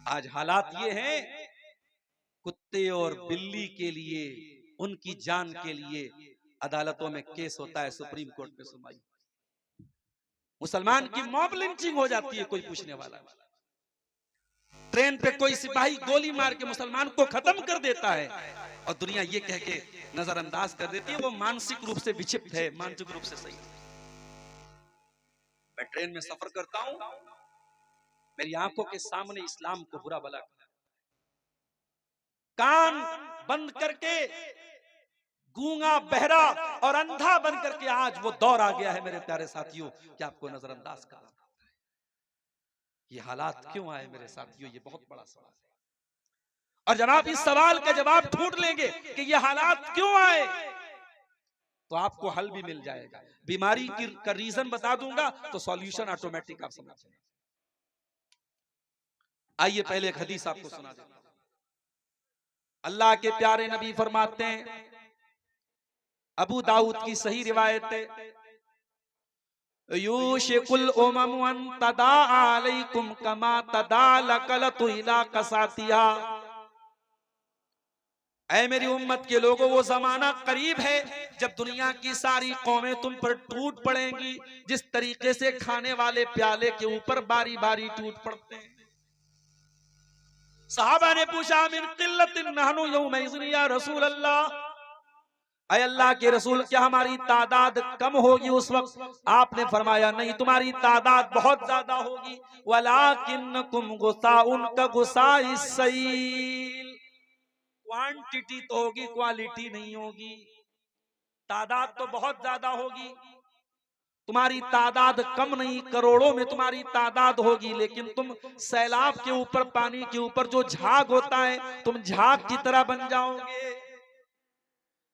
आज हालात ये हैं, कुत्ते और बिल्ली के लिए, उनकी जान के लिए अदालतों में केस होता है, सुप्रीम कोर्ट में सुनवाई। मुसलमान की मॉब लिंचिंग हो जाती है, कोई पूछने वाला नहीं। ट्रेन पे कोई सिपाही गोली मार के मुसलमान को खत्म कर देता है और दुनिया ये कह के नजरअंदाज कर देती है वो मानसिक रूप से विक्षिप्त है, मानसिक रूप से सही। मैं ट्रेन में सफर करता हूं, मेरी आंखों के सामने इस्लाम को बुरा भला, कान बंद करके गूंगा, बहरा और अंधा बन करके आज वो दौर आ गया है मेरे प्यारे साथियों कि आपको नजरअंदाज करना पड़ता है। ये हालात क्यों आए मेरे साथियों, ये बहुत बड़ा सवाल है। और जब आप इस सवाल का जवाब ढूंढ लेंगे कि ये हालात क्यों आए, तो आपको हल भी मिल जाएगा। बीमारी का रीजन बता दूंगा तो सॉल्यूशन ऑटोमेटिक आप समझ जाएंगे। आइए पहले एक हदीस आपको सुना देता हूं। अल्लाह के प्यारे नबी फरमाते हैं, अबू दाऊद की सही रिवायत है, यूशिकुल उमम अन तदा अलैकुम कमा तदा लकलतु इला कसातिहा। ऐ मेरी उम्मत के लोगों, वो जमाना करीब है जब दुनिया की सारी कौमें तुम पर टूट पड़ेंगी जिस तरीके से खाने वाले प्याले के ऊपर बारी बारी टूट पड़ते हैं। सहाबा ने पूछा, मिन किल्लतिन नहनु यौमइज़िन या रसूल अल्लाह, ऐ अल्लाह के रसूल क्या हमारी तादाद कम होगी उस वक्त? आपने फरमाया नहीं, तुम्हारी तादाद बहुत ज्यादा होगी। वलाकिन्नकुम गुसाउन का गुसाइस सैल, क्वांटिटी तो होगी, क्वालिटी नहीं होगी। तादाद तो बहुत ज्यादा होगी, तुम्हारी तादाद कम नहीं, करोड़ों में तुम्हारी तादाद होगी, लेकिन तुम सैलाब के ऊपर, पानी के ऊपर जो झाग होता है, तुम झाग की तरह बन जाओगे।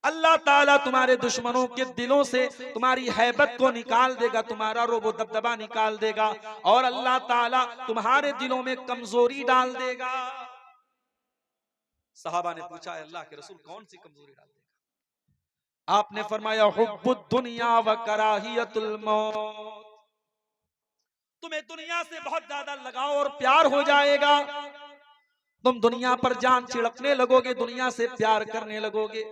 अल्लाह ताला तुम्हारे दुश्मनों के दिलों से तुम्हारी हैबत को निकाल देगा, तुम्हारा रोबो दबदबा निकाल देगा, और अल्लाह ताला तुम्हारे दिलों में कमजोरी डाल देगा। सहाबा ने पूछा, अल्लाह के रसूल कौन सी कमजोरी डाल देगा? आपने फरमाया, हुब्बुद दुनिया व कराहियतुल मौत, तुम्हें दुनिया से बहुत ज्यादा लगाव और प्यार हो जाएगा, तुम दुनिया पर जान छिड़कने लगोगे, दुनिया से प्यार करने लगोगे।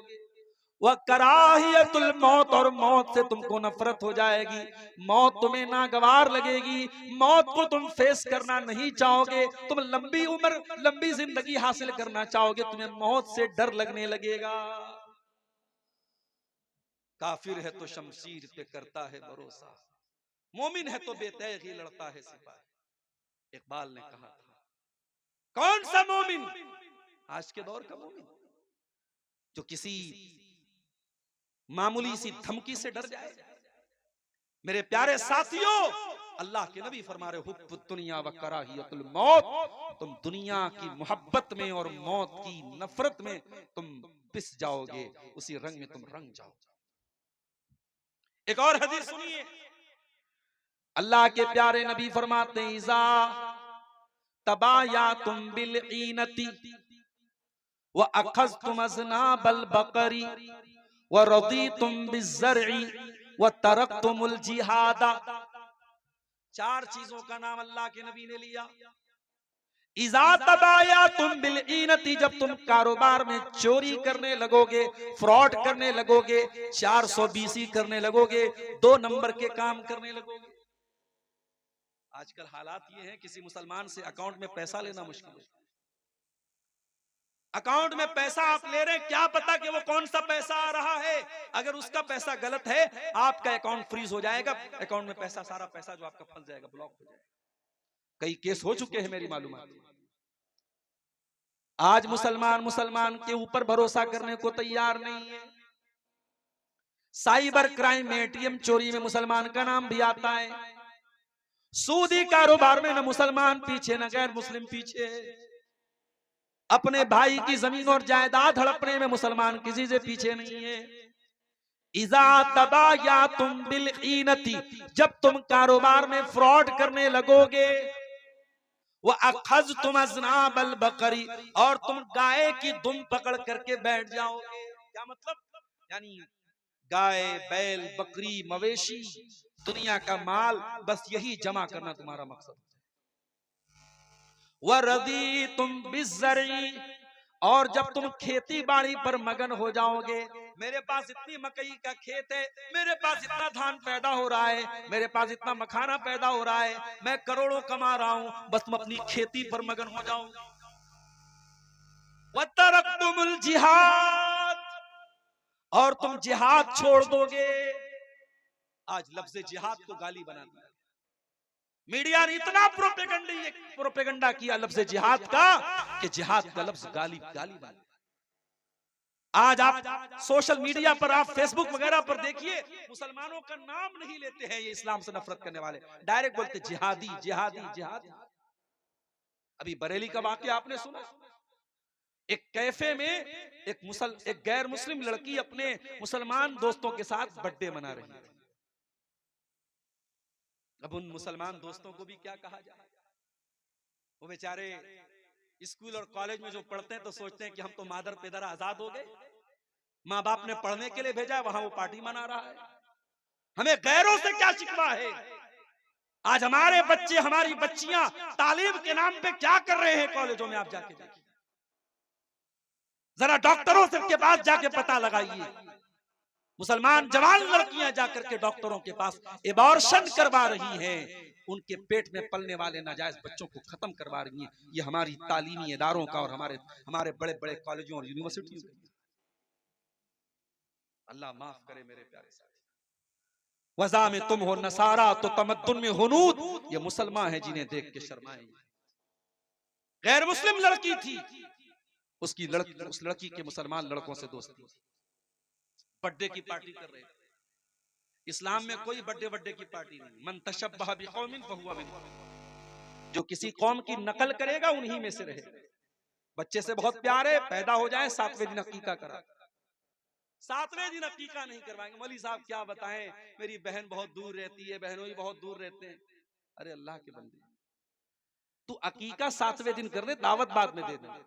वह कराहियतुल मौत, और मौत से तुमको नफरत हो जाएगी, मौत तुम्हें नागवार लगेगी, मौत को तुम फेस करना नहीं चाहोगे, तुम लंबी उम्र, लंबी जिंदगी हासिल करना चाहोगे, तुम्हें मौत से डर लगने लगेगा। काफिर है तो शमशीर पे करता है भरोसा, मोमिन है तो बेतैग ही लड़ता है सिपाही। इकबाल ने कहा था, कौन सा मोमिन, आज के दौर का मोमिन जो किसी मामूली सी धमकी से डर जाए? मेरे प्यारे साथियों, अल्लाह के नबी फरमा रहे, हुब्बुद दुनिया व कराहियतुल मौत, तुम दुनिया की मोहब्बत में और मौत की नफरत में तुम पिस जाओगे, उसी रंग में तुम रंग जाओगे। एक और हदीस सुनिए, अल्लाह के प्यारे नबी फरमाते हैं, इज़ा तबायातुम बिल ईनती व अखज़तुम अज़नाबल बकरी व रदीतुम बिज़्ज़रई व तरकतुमुल जिहादा। चार चीजों का नाम अल्लाह के नबी ने लिया। इज़ा तबायातुम बिल ईनती, जब तुम कारोबार में चोरी करने लगोगे, फ्रॉड करने लगोगे, 420 करने लगोगे, 2 नंबर के काम करने लगोगे। आजकल हालात ये हैं, किसी मुसलमान से अकाउंट में पैसा लेना मुश्किल है। अकाउंट में पैसा आप ले रहे हैं, क्या पता कि वो कौन सा पैसा आ रहा है। अगर उसका पैसा गलत है, आपका अकाउंट फ्रीज हो जाएगा, अकाउंट में पैसा, सारा पैसा जो आपका फंस जाएगा, ब्लॉक हो जाएगा। कई केस हो चुके हैं मेरी मालूमात। आज मुसलमान के ऊपर भरोसा करने को तैयार नहीं है। साइबर क्राइम में, एटीएम चोरी में मुसलमान का नाम भी आता है। सूदी कारोबार में न मुसलमान पीछे न गैर मुस्लिम पीछे। अपने भाई की जमीन और जायदाद हड़पने में मुसलमान किसी से पीछे नहीं है। इज़ा तबायातुम बिल ईनती, जब तुम कारोबार में फ्रॉड करने लगोगे, व अखज़तुम अज़नाबल बकरी, और तुम गाय की दुम पकड़ करके बैठ जाओगे। क्या मतलब? यानी गाय, बैल, बकरी, मवेशी, दुनिया का माल, बस यही जमा करना तुम्हारा मकसद। वरदीतुम बिज़्ज़री, और जब तुम खेती बाड़ी पर मगन हो जाओगे, मेरे पास इतनी मकई का खेत है, मेरे पास इतना धान पैदा हो रहा है, मेरे पास इतना मखाना पैदा हो रहा है, मैं करोड़ों कमा रहा हूं, बस तुम अपनी खेती पर मगन हो जाओ। वतरक्तुमुल जिहाद, और तुम जिहाद छोड़ दोगे। आज लफ्ज़ जिहाद को गाली बना दिया मीडिया ने, इतना प्रोपेगेंडा किया लफ्ज़ जिहाद का कि जिहाद का लफ्ज़ गाली बना। आज आप सोशल मीडिया पर, आप फेसबुक वगैरह पर देखिए, मुसलमानों का नाम नहीं लेते हैं ये इस्लाम से नफरत करने वाले, डायरेक्ट बोलते जिहादी जिहादी जिहादी। अभी बरेली का वाकया आपने सुना, एक कैफे में एक गैर मुस्लिम लड़की अपने मुसलमान दोस्तों के साथ बर्थडे मना रही है। अब उन मुसलमान दोस्तों को भी क्या कहा जाए, वो बेचारे स्कूल और कॉलेज में जो पढ़ते हैं तो सोचते हैं कि हम तो मादर पिदर आजाद हो गए, माँ बाप ने पढ़ने के लिए भेजा, वहां वो पार्टी मना रहा है, हमें गैरों से क्या शिकवा है। आज हमारे बच्चे, हमारी बच्चियां तालीम के नाम पे क्या कर रहे हैं कॉलेजों में, आप जाके देखिए, जरा डॉक्टरों से के पास जाके पता लगाइए, मुसलमान जवान लड़कियां जाकर के डॉक्टरों के पास एबॉर्शन करवा रही हैं, उनके पेट में पलने वाले नाजायज बच्चों को खत्म करवा रही हैं। ये हमारी तालीमी इदारों का और हमारे बड़े बड़े कॉलेजों और यूनिवर्सिटियों का। अल्लाह माफ करे मेरे प्यारे साथी। वज़ा में तुम हो नसारा तो तमद्दुन में हुनूद, ये मुसलमान है जिन्हें देख के शर्माए। गैर मुस्लिम लड़की थी, उस लड़की के मुसलमान लड़कों से दोस्ती, बर्थडे की पार्टी कर रहे थे। इस्लाम में कोई बर्थडे की पार्टी नहीं। मन तशब्बह बिकौमिन फहुवा मिनहुम, जो किसी कौम की नकल करेगा उन्हीं में से रहेगा। बच्चे से बहुत प्यार है, पैदा हो जाए 7वें दिन अकीका करा, 7वें दिन अकीका नहीं करवाएंगे। मौलवी साहब क्या बताएं, मेरी बहन बहुत दूर रहती है, बहनों ही बहुत दूर रहते हैं। अरे अल्लाह के बंदे, तू अकीका 7वें दिन कर दे, दावत बाद में दे दे।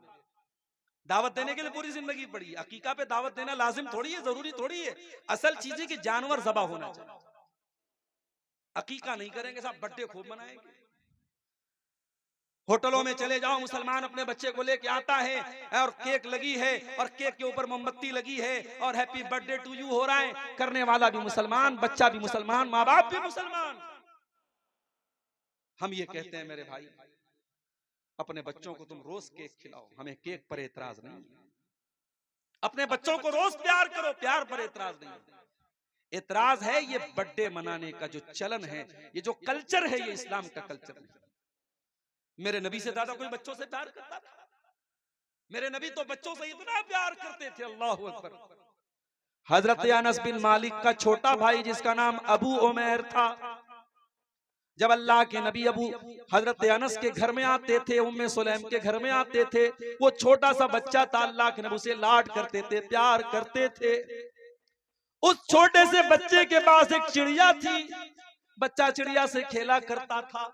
दावत देने के लिए पूरी जिंदगी पड़ी, अकीका पे दावत देना लाजिम थोड़ी है, जरूरी थोड़ी है। असल चीज है कि जानवर ज़बा होना चाहिए। अकीका नहीं करेंगे साहब, बर्थडे खूब मनाएंगे। होटलों में चले जाओ, मुसलमान अपने बच्चे को लेके आता है और केक लगी है और केक के ऊपर मोमबत्ती लगी है और हैप्पी बर्थडे टू यू हो रहा है। करने वाला भी मुसलमान, बच्चा भी मुसलमान, माँ बाप भी मुसलमान। हम ये कहते हैं मेरे भाई, अपने बच्चों को तुम रोज केक खिलाओ, हमें केक पर एतराज नहीं। अपने बच्चों को रोज प्यार करो, प्यार पर एतराज नहीं। एतराज है ये बर्थडे मनाने का जो चलन है, ये जो कल्चर है, ये इस्लाम का कल्चर नहीं। मेरे नबी से ज्यादा कोई बच्चों से प्यार करता था? मेरे नबी तो बच्चों से इतना प्यार करते थे, अल्लाहु अकबर। हजरत अनस बिन मालिक का छोटा भाई जिसका नाम अबू उमैर था, जब अल्लाह के नबी हजरत अनस के घर में आते थे, उम्मे सुलैम के घर में आते थे, वो छोटा सा बच्चा था, अल्लाह के नबी उसे लाड करते थे, प्यार करते थे। उस छोटे से बच्चे के पास एक चिड़िया थी, बच्चा चिड़िया से खेला करता था।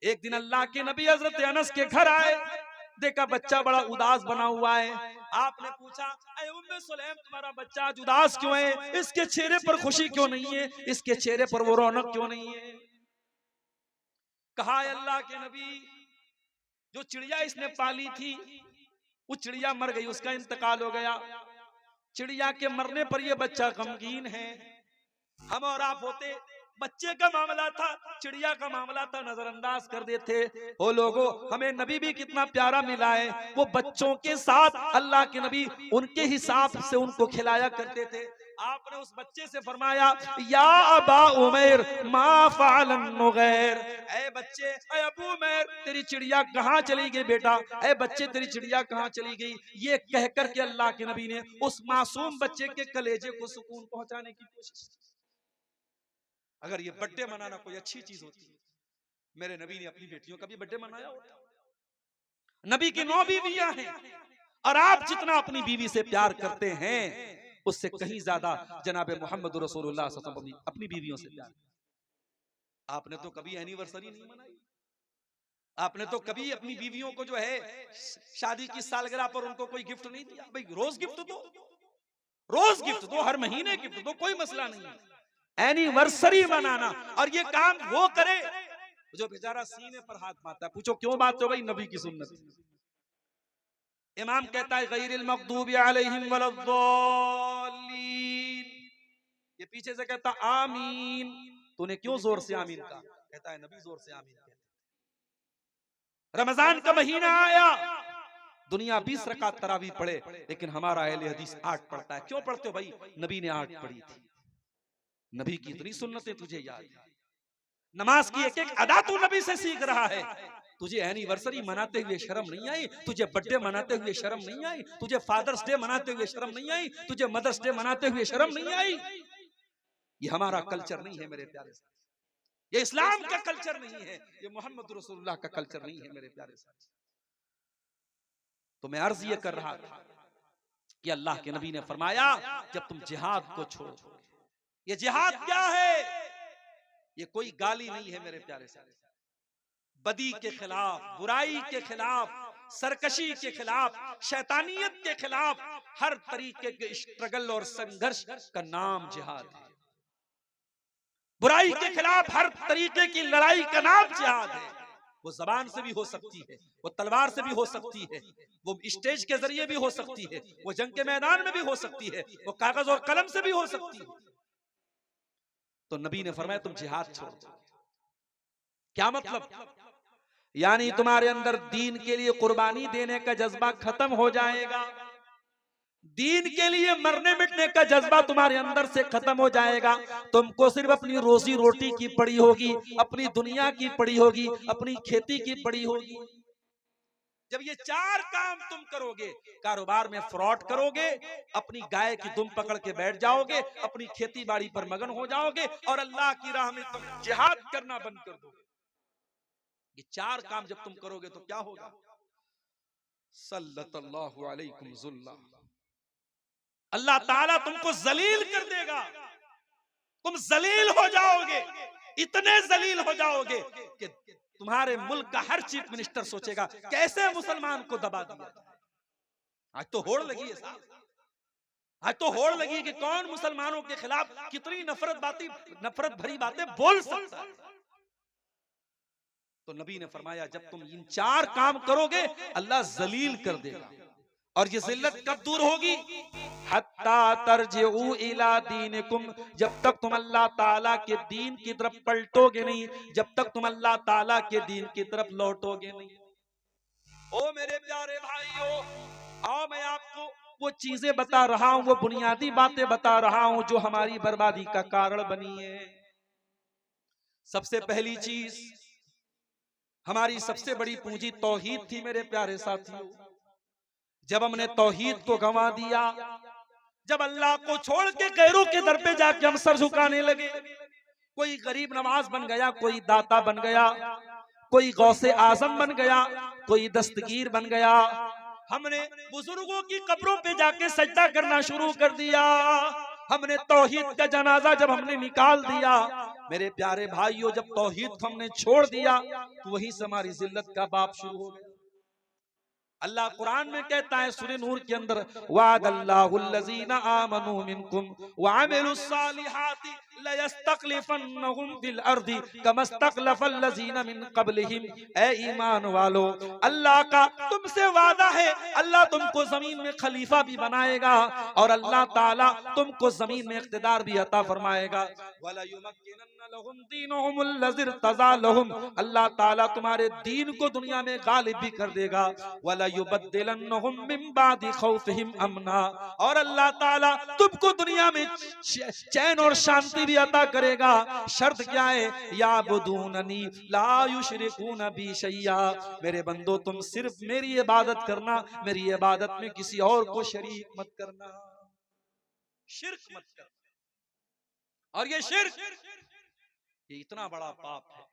एक दिन अल्लाह के नबी हजरत अनस के घर आए, देखा बच्चा बड़ा उदास बना हुआ है। आपने पूछा, ऐ उम्मे सुलैम, तुम्हारा बच्चा आज उदास क्यों है? इसके चेहरे पर खुशी क्यों नहीं है? इसके चेहरे पर वो रौनक क्यों नहीं है? कहा, अल्लाह के नबी, जो चिड़िया इसने पाली थी वो चिड़िया मर गई, उसका इंतकाल हो गया। चिड़िया के मरने पर ये बच्चा गमगीन है। हम और आप होते, बच्चे का मामला था, चिड़िया का मामला था, नजरअंदाज कर देते। ओ लोगों, हमें नबी भी कितना प्यारा मिला है, वो बच्चों के साथ अल्लाह के नबी उनके हिसाब से उनको खिलाया करते थे। आपने उस बच्चे से फरमाया, या अबा उमैर मा फ़अलन नुगैर, ऐ बच्चे, ऐ अबू उमैर, तेरी चिड़िया कहाँ चली गई बेटा? ऐ बच्चे, तेरी चिड़िया कहाँ चली गई? ये कहकर के अल्लाह के नबी ने उस मासूम बच्चे के कलेजे को सुकून पहुंचाने की कोशिश की। अगर ये बर्थडे मनाना कोई अच्छी चीज होती, मेरे नबी ने अपनी बेटियों का भी बर्थडे मनाया होता। नबी की 9 बीवियां हैं और आप जितना अपनी बीवी से प्यार करते हैं उससे कहीं ज्यादा जनाब मोहम्मद रसूलुल्लाह सल्लल्लाहु अलैहि वसल्लम अपनी बीवियों से प्यार। आपने तो कभी एनिवर्सरी नहीं मनाई, आपने तो कभी अपनी बीवियों को जो है शादी की सालगिरह पर उनको कोई गिफ्ट नहीं दिया। भाई रोज गिफ्ट दो, रोज गिफ्ट दो, हर महीने गिफ्ट दो, कोई मसला नहीं है। एनिवर्सरी मनाना, और ये काम वो करे जो बेचारा सीने पर हाथ मारता है, पूछो क्यों बात हो भाई, नबी की सुन्नत। इमाम कहता है गैरिल मग़दूबि अलैहिम वलद्दालीन, ये पीछे से कहता आमीन। तूने क्यों जोर से आमीन कहा? कहता है नबी जोर से आमीन कहते। रमजान का महीना आया, दुनिया 20 रकात तरावी पढ़े, लेकिन हमारा अहले हदीस 8 पढ़ता है। क्यों पढ़ते हो भाई? नबी ने 8 पढ़ी थी। नबी की इतनी सुन्नतें तुझे याद है, नमाज की एक एक अदा तू नबी से सीख रहा है। तुझे एनिवर्सरी मनाते हुए शर्म नहीं आई? तुझे बर्थडे मनाते हुए शर्म नहीं आई? तुझे फादर्स डे मनाते हुए शर्म नहीं आई? तुझे मदर्स डे मनाते हुए शर्म नहीं आई? ये हमारा कल्चर नहीं है मेरे प्यारे साथी, ये इस्लाम का कल्चर नहीं है, ये मोहम्मद रसूलुल्लाह का कल्चर नहीं है मेरे प्यारे साथी। तो मैं अर्ज ये कर रहा था कि अल्लाह के नबी ने फरमाया जब तुम जिहाद को छोड़ो, ये जिहाद क्या है? ये कोई गाली नहीं है मेरे प्यारे साथी। बदी के खिलाफ, बुराई के खिलाफ, सरकशी के खिलाफ, शैतानियत के खिलाफ हर तरीके के स्ट्रगल और संघर्ष का नाम जिहाद है। बुराई के खिलाफ हर तरीके की लड़ाई का नाम जिहाद है। वो जबान से भी हो सकती है, वो तलवार से भी हो सकती है, वो स्टेज के जरिए भी हो सकती है, वो जंग के मैदान में भी हो सकती है, वो कागज और कलम से भी हो सकती है। तो नबी ने फरमाया तुम जिहाद छोड़ दो। क्या मतलब? यानी तुम्हारे अंदर दीन के लिए कुर्बानी देने का जज्बा खत्म हो जाएगा, दीन के लिए मरने मिटने का जज्बा तुम्हारे अंदर से खत्म हो जाएगा। तुमको सिर्फ अपनी रोजी रोटी की पड़ी होगी, अपनी दुनिया की पड़ी होगी, अपनी खेती की पड़ी होगी। जब ये 4 काम तुम करोगे, कारोबार में फ्रॉड करोगे, अपनी गाय की दुम पकड़ के बैठ जाओगे, अपनी खेती बाड़ी पर मगन हो जाओगे और अल्लाह की राह में तुम जिहाद करना बंद कर दोगे। ये 4 काम जब तुम करोगे तो क्या होगा? सल्लल्लाहु अलैकुम ज़ुल्ला, अल्लाह ताला तुमको जलील कर देगा। तुम जलील हो जाओगे, इतने जलील हो जाओगे कि तुम्हारे मुल्क का हर चीफ मिनिस्टर सोचेगा कैसे मुसलमान को दबा दिया। आज तो होड़ लगी है साहब, आज तो होड़ लगी कि कौन मुसलमानों के खिलाफ कितनी नफरत भरी बातें बोल सकता है। तो नबी ने फरमाया जब तुम इन 4 काम करोगे अल्लाह जलील कर देगा। और ये जिल्लत कब दूर होगी? हत्ता तरजिउ इला दीनिकुम, जब तक तुम अल्लाह ताला के दीन की तरफ पलटोगे नहीं, जब तक तुम अल्लाह ताला के दीन की तरफ लौटोगे नहीं। ओ मेरे प्यारे भाइयों, आओ मैं आपको वो चीजें बता रहा हूं, वो बुनियादी बातें बता रहा हूं जो हमारी बर्बादी का कारण बनी है। सबसे पहली चीज, हमारी सबसे बड़ी पूंजी तौहीद थी मेरे प्यारे साथियों। जब हमने तौहीद को गंवा दिया, जब अल्लाह को छोड़ के गैरों के दर पे जाके हम सर झुकाने लगे, कोई गरीब नवाज बन गया, कोई दाता बन गया, कोई गौसे आजम बन गया, कोई दस्तगीर बन गया, हमने बुजुर्गों की कब्रों पे जाके सजदा करना शुरू कर दिया, हमने तौहीद का जनाजा जब हमने निकाल दिया, मेरे प्यारे भाइयों जब तौहीद को हमने छोड़ दिया तो वहीं से हमारी जिल्लत का बाप शुरू हो गया। अल्लाह कुरान में कहता है सूरह नूर के अंदर, वादल्लाहुल्लज़ीना आमनू मिनकुम व अमिलुस्सालिहाति लयस्तखलिफन्नहुम फिल अर्दी कमस्तखलफल्लज़ीना मिन क़ब्लिहिम। ए ईमान वालो, अल्लाह का तुमसे वादा है, अल्लाह तुमको जमीन में खलीफा भी बनाएगा और अल्लाह ताला तुमको जमीन में इख्तिदार भी अता फरमाएगा। वला युमक्किनन्ना लहुम दीनुहुमुल्लज़ी इर्तज़ा लहुम, अल्लाह ताला तुम्हारे दीन को दुनिया में गालिब भी कर देगा। वला युबद्दिलन्नहुम मिन बादि खौफिहिम अमना, और अल्लाह ताला तुमको दुनिया में चैन और शांति भी अता करेगा। शर्त क्या है? याबुदूननी ला युशरिकून बी शैया, मेरे बंदो तुम सिर्फ मेरी इबादत करना, मेरी इबादत में किसी और को शरीक मत करना, शिर्क मत करना। और ये शिर्क, ये इतना बड़ा पाप है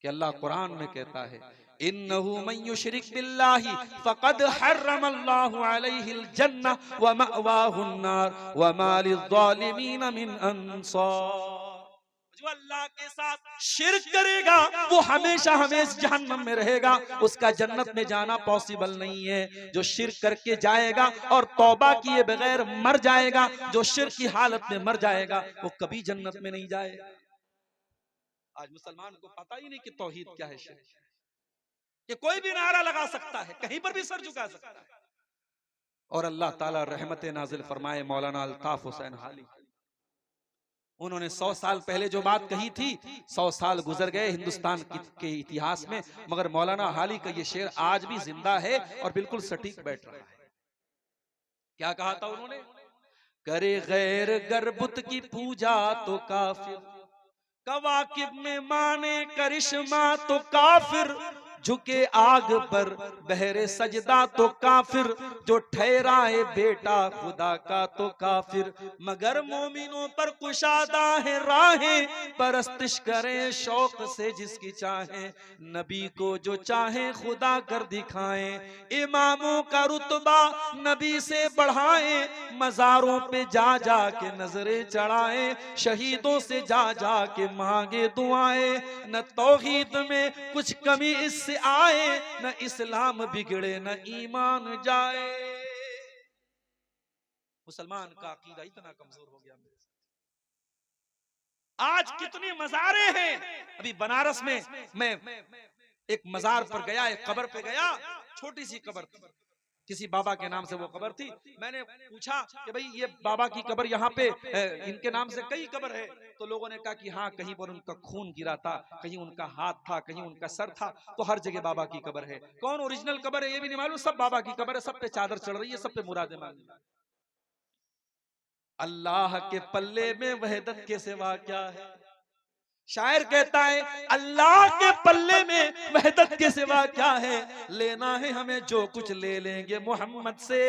कि अल्लाह कुरान में कहता है, इन्नहु मन युशरिक बिल्लाहि फक़द हर्रमल्लाहु अलैहिल जन्नह व मअवाहुन नार व मा लिज़्ज़ालिमीन मिन अंसार। जो अल्लाह के साथ शिर्क करेगा वो हमेशा हमेशा जहन्नम में रहेगा, उसका जन्नत में जाना पॉसिबल नहीं है। जो शिर्क करके जाएगा और तौबा किए बगैर मर जाएगा, जो शिर्क की हालत में मर जाएगा वो कभी जन्नत में नहीं जाएगा। आज मुसलमान को पता ही नहीं कि तौहीद क्या है, शिर्क, कि कोई भी नारा लगा सकता है, कहीं पर भी सर झुका सकता है। और अल्लाह ताला रहमत नाजिल फरमाए मौलाना अल्ताफ हुसैन हाली, उन्होंने 100 साल पहले जो बात कही थी, 100 साल गुजर गए हिंदुस्तान के इतिहास में, मगर मौलाना हाली का ये शेर आज भी जिंदा है और बिल्कुल सटीक बैठ रहा है। क्या कहा था उन्होंने? करे गैर गरबुत की पूजा तो काफिर, कवाकिब में माने करिश्मा तो काफिर, झुके आग पर बहरे सजदा तो काफिर, जो ठहराए बेटा खुदा का तो काफिर, मगर मोमिनों पर कुशादा है राहें, परस्तिश करें शौक से जिसकी चाहे, नबी को जो चाहे खुदा कर दिखाएं, इमामों का रुतबा नबी से बढ़ाएं, मजारों पे जा जा के नजरें चढ़ाएं, शहीदों से जा जा के मांगे दुआएं, न तौहीद में कुछ कमी इससे आए, न इस्लाम बिगड़े न ईमान जाए। मुसलमान का अकीदा इतना कमजोर हो गया। आज कितनी मज़ारें हैं। अभी बनारस में मैं एक मज़ार पर गया, एक कब्र पे गया, छोटी सी कब्र, किसी बाबा के नाम से वो कब्र थी। मैंने पूछा कि भाई ये बाबा की कब्र यहाँ पे इनके नाम से कई कब्र है, तो लोगों ने कहा कि हाँ, कहीं पर उनका खून गिरा था, कहीं उनका हाथ था, कहीं उनका सर था, तो हर जगह बाबा की कब्र है। कौन ओरिजिनल कब्र है ये भी नहीं मालूम, सब बाबा की कब्र है, सब पे चादर चढ़ रही है, सब पे मुरादे मांगी। अल्लाह के पल्ले में वहदत के सिवा क्या है। शायर कहता है अल्लाह के पल्ले में वहदत के सिवा क्या है, लेना है हमें जो कुछ ले लेंगे मोहम्मद से।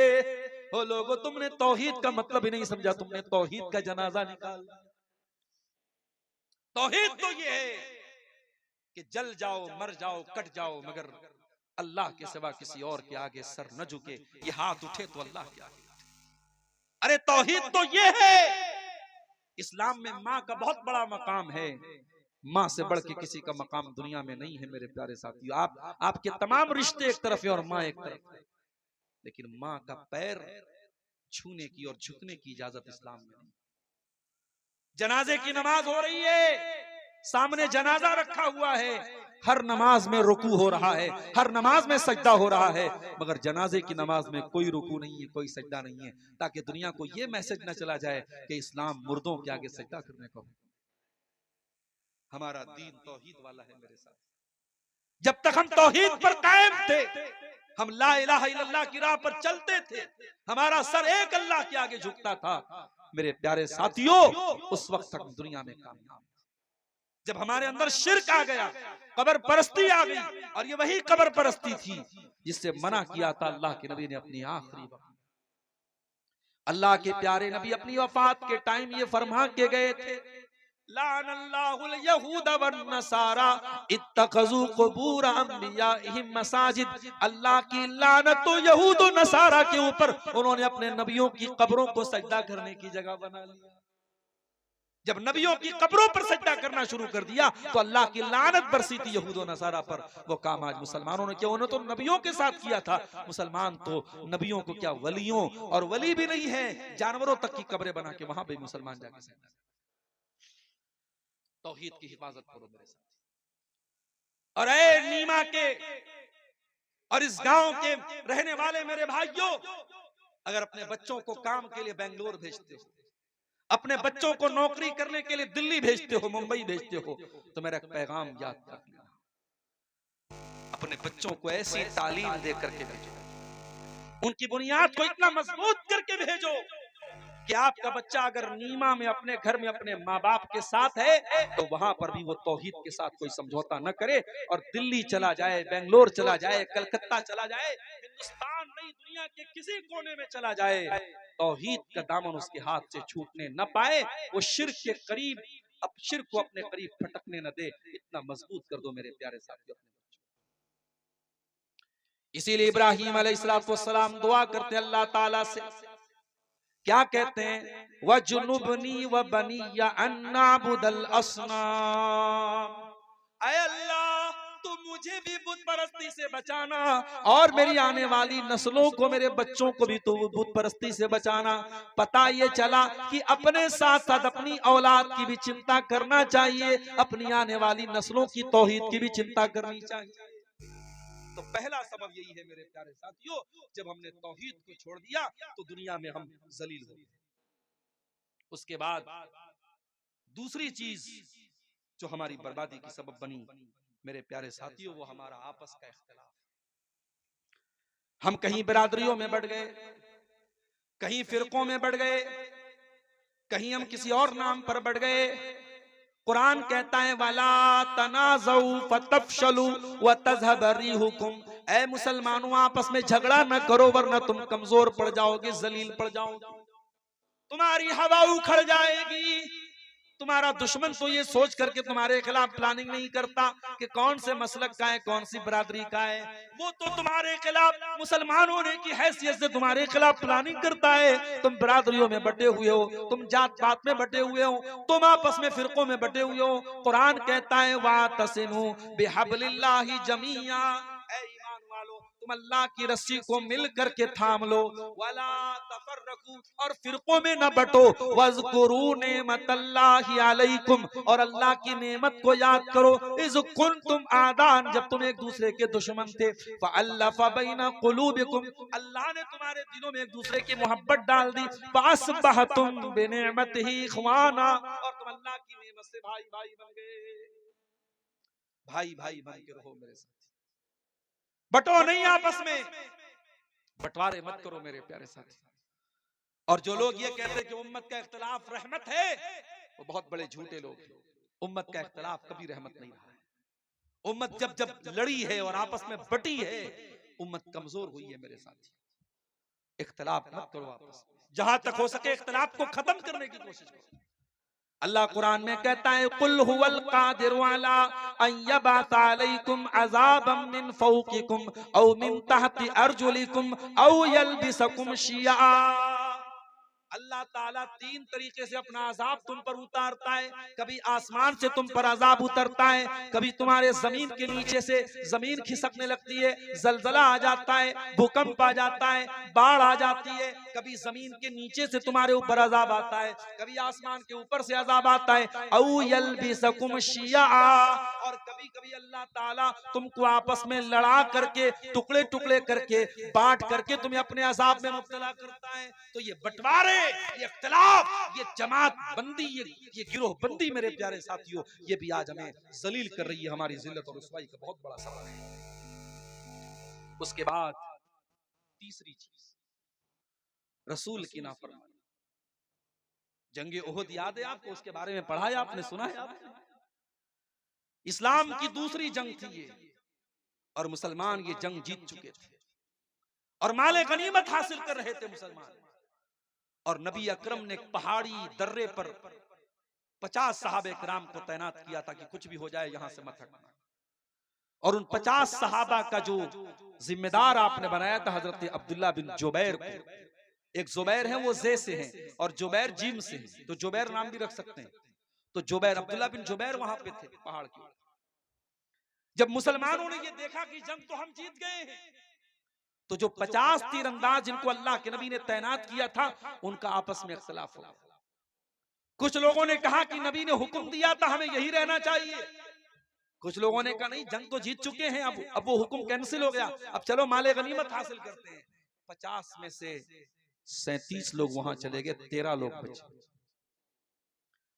ओ लोगों, तुमने तौहीद का मतलब ही नहीं समझा, तुमने तौहीद का जनाजा निकाल। तौहीद तो ये है कि जल जाओ, मर जाओ, कट जाओ, मगर अल्लाह के सिवा किसी और के आगे सर न झुके, ये हाथ उठे तो अल्लाह के आगे। अरे तौहीद तो ये है। इस्लाम में माँ का बहुत बड़ा मकाम है, माँ से बढ़ के किसी का मकाम दुनिया में नहीं है मेरे प्यारे साथियों। आपके तमाम रिश्ते एक तरफ है और माँ एक तरफ है, लेकिन माँ का पैर छूने की और झुकने की इजाजत इस्लाम में नहीं। जनाजे की नमाज हो रही है, सामने जनाजा रखा हुआ है, हर नमाज में रुकू हो रहा है, हर नमाज में सजदा हो रहा है, मगर जनाजे की नमाज में कोई रुकू नहीं है, कोई सजदा नहीं है, ताकि दुनिया को यह मैसेज न चला जाए कि इस्लाम मुर्दों के आगे सजदा करने को। हमारा दीन तौहीद वाला है मेरे साथ। जब तक हम तौहीद पर कायम थे, हम ला इलाहा इल्लल्लाह की राह पर चलते थे, हमारा सर एक अल्लाह के आगे झुकता था, मेरे प्यारे साथियों, उस वक्त तक दुनिया में कामयाब। जब हमारे अंदर शिर्क आ गया, कब्र परस्ती आ गई, और ये वही कब्र परस्ती थी जिससे मना किया था अल्लाह के नबी ने अपनी आखिरी वक्त। अल्लाह के प्यारे नबी अपनी वफात के टाइम ये फरमा के गए थे, लानल्लाहुल यहूद वन नसारा इत्तखज़ू क़ुबूर अंबियाइहिम मसाजिद। अल्लाह की लानत तो यहूद और नसारा के ऊपर, उन्होंने अपने नबियों की कब्रों को सजदा करने की जगह बना लिया। जब नबियों की कब्रों पर सजदा करना शुरू कर दिया तो अल्लाह की लानत बरसी थी यहूद और नसारा पर। वो काम आज मुसलमानों ने किया, उन्होंने तो नबियों के साथ किया था। मुसलमान तो नबियों को क्या, वलियों, और वली भी नहीं है, जानवरों तक की कब्रें बना के वहां पे मुसलमान जाके सजदा। तौहीद की हिफाजत करो मेरे साथ। और ऐ नीमा के और इस गांव के रहने वाले मेरे भाइयों, अगर अपने बच्चों को काम के लिए बेंगलोर भेजते हो, अपने बच्चों को नौकरी करने के लिए दिल्ली भेजते हो, मुंबई भेजते हो, तो मेरा पैगाम याद रख लेना, अपने बच्चों को ऐसी तालीम दे करके भेजो, उनकी बुनियाद को इतना मजबूत करके भेजो कि आपका बच्चा अगर नीमा में अपने घर में अपने माँ बाप के साथ है, तो वहां पर भी वो तौहीद के साथ कोई समझौता न करे, और दिल्ली चला जाए, बेंगलोर चला जाए, कलकत्ता चला जाए, हिंदुस्तान नहीं दुनिया के किसी कोने में चला जाए, तौहीद का दामन उसके हाथ से छूटने न पाए। वो शिर्क के करीब, अब शिर्क को अपने करीब फटकने न दे, इतना मजबूत कर दो मेरे प्यारे साथियों अपने बच्चों। इसीलिए इब्राहीम अलैहिस्सलाम दुआ करते अल्लाह ताला से, क्या कहते हैं, वजुनुबनी व बनिया अन्नाबुदल अस्नाम। ऐ अल्लाह, तू मुझे मुझे भी बुत परस्ती से बचाना और मेरी आने वाली नस्लों को, मेरे बच्चों को भी तो बुत परस्ती से बचाना। पता ये चला कि अपने साथ साथ अपनी औलाद की भी चिंता करना चाहिए, अपनी आने वाली नस्लों की तौहीद की भी चिंता करनी चाहिए। तो पहला सबब यही है मेरे प्यारे साथियों, जब हमने तौहीद को छोड़ दिया तो दुनिया में हम जलील हो गए। उसके बाद दूसरी चीज जो हमारी बर्बादी की सबब बनी मेरे प्यारे साथियों, वो हमारा आपस का इख्तिलाफ। हम कहीं बिरादरियों में बढ़ गए, कहीं फिरकों में बढ़ गए, कहीं हम किसी और नाम पर बढ़ गए। कुरान कहता है वला तनाज़उ फतफशलु व तज़हब रिहुकुम, ऐ मुसलमानों आपस में झगड़ा न करो वरना तुम कमजोर पड़ जाओगे, जलील पड़ जाओगे, तुम्हारी हवा उखड़ जाएगी। तुम्हारा दुश्मन तो ये सोच करके तुम्हारे खिलाफ प्लानिंग नहीं करता कि कौन से मसलक का है, कौन सी बरादरी का है, वो तो तुम्हारे खिलाफ मुसलमान होने की हैसियत से तुम्हारे खिलाफ प्लानिंग करता है। तुम बरादरियों में बटे हुए हो, तुम जात पात में बटे हुए हो, तुम आपस में फिरकों में बटे हुए हो। कुरान कहता है वातसिमू बिहब्लिल्लाहि जमीआ, ईमान वालो तुम अल्लाह की रस्सी को मिल करके थाम लो, वला तफर्रकू, और फिरकों में न बटो, वज़कुरू नेमतल्लाहि अलैकुम, और अल्लाह की नेमत को याद करो, इज़ कुंतुम आदान, जब तुम एक दूसरे के दुश्मन थे, फ़अल्लफ़ बैन क़ुलूबिकुम, अल्लाह ने तुम्हारे दिलों में एक दूसरे की मोहब्बत डाल दी, फ़अस्बहतुम बिनिअमतिही इख़वाना, और तुम अल्लाह की नेमत से भाई भाई बन गए। भाई भाई बन के रहो मेरे साथ, बटो नहीं आपस में, बंटवारे मत करो मेरे प्यारे साथी। और जो लोग ये कहते हैं कि उम्मत का इख्तिलाफ रहमत है, वो बहुत बड़े झूठे लोग हैं। उम्मत का इख्तिलाफ कभी रहमत नहीं रहा है। उम्मत जब जब लड़ी है और आपस में बटी है, उम्मत कमजोर हुई है मेरे साथी। इख्तिलाफ मत करो आपस में, जहां तक हो सके इख्तिलाफ को खत्म करने की कोशिश करो। अल्लाह कुरान में कहता है कुल हुवल कादिरु अला अन यबअस अलैकुम अज़ाबम मिन फौकिकुम औ मिन तहति अर्जुलिकुम औ यल्बिसकुम शिया। अल्लाह ताला तीन तरीके से अपना अजाब तुम पर उतारता है। कभी आसमान से तुम पर अजाब उतरता है, कभी तुम्हारे जमीन के नीचे से जमीन खिसकने लगती है, जलजला आ जाता है, भूकंप आ जाता है, बाढ़ आ जाती है, कभी जमीन के नीचे से तुम्हारे ऊपर अजाब आता है, कभी आसमान के ऊपर से अजाब आता है, औ यल्बिसकुम शिया, और कभी कभी अल्लाह ताला तुमको आपस में लड़ा करके, टुकड़े टुकड़े करके, बांट करके तुम्हें अपने अजाब में मुब्तला करता है। तो ये बंटवारे, ये इख्तिलाफ, ये जमात बंदी, ये गिरोह बंदी मेरे प्यारे साथियों, ये भी आज हमें जलील कर रही है, हमारी जिल्लत और रुसवाई का बहुत बड़ा सबब है। उसके बाद तीसरी चीज, रसूल की नाफरमानी। जंगे ओहद याद है आपको? उसके बारे में पढ़ा है आपने, सुना है आपने? इस्लाम की दूसरी जंग थी ये, और मुसलमान ये जंग जीत चुके थे और माले गनीमत हासिल कर रहे थे मुसलमान। और नबी अकरम ने पहाड़ी दर्रे पर 50 सहाबे किराम को तैनात किया था कि कुछ भी हो जाए यहां से मत हटना। और उन 50 सहाबा का जो जिम्मेदार आपने बनाया था हजरत अब्दुल्ला बिन जुबैर को। एक जुबैर है वो जे से हैं और जुबैर जीम से हैं, तो जुबैर नाम भी रख सकते हैं। तो जुबैर, अब्दुल्ला बिन जुबैर वहां पे थे पहाड़ के। जब मुसलमानों ने ये देखा कि जंग तो हम जीत गए हैं, तो जो 50 तीरंदाज जिनको अल्लाह के नबी ने तैनात किया था, उनका आपस में इख्तिलाफ हुआ। कुछ लोगों ने कहा कि नबी ने हुक्म दिया था हमें यही रहना चाहिए, कुछ लोगों ने कहा नहीं, जंग तो जीत चुके हैं, अब वो हुक्म कैंसिल हो गया, अब चलो माले गनीमत हासिल करते हैं। 50 में से 37 लोग वहां चले गए, 13 लोग बचे।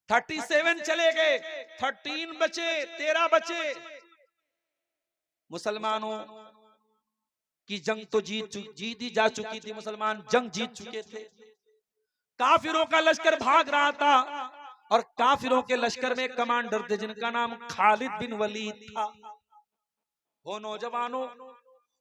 37 चले गए, 13 बचे, 13 बचे। मुसलमानों की जंग तो जीती जा चुकी थी, मुसलमान जंग जीत चुके थे। काफिरों का लश्कर भाग रहा था और काफिरों के लश्कर में कमांडर थे जिनका नाम खालिद बिन वलीद था। ओ नौजवानों,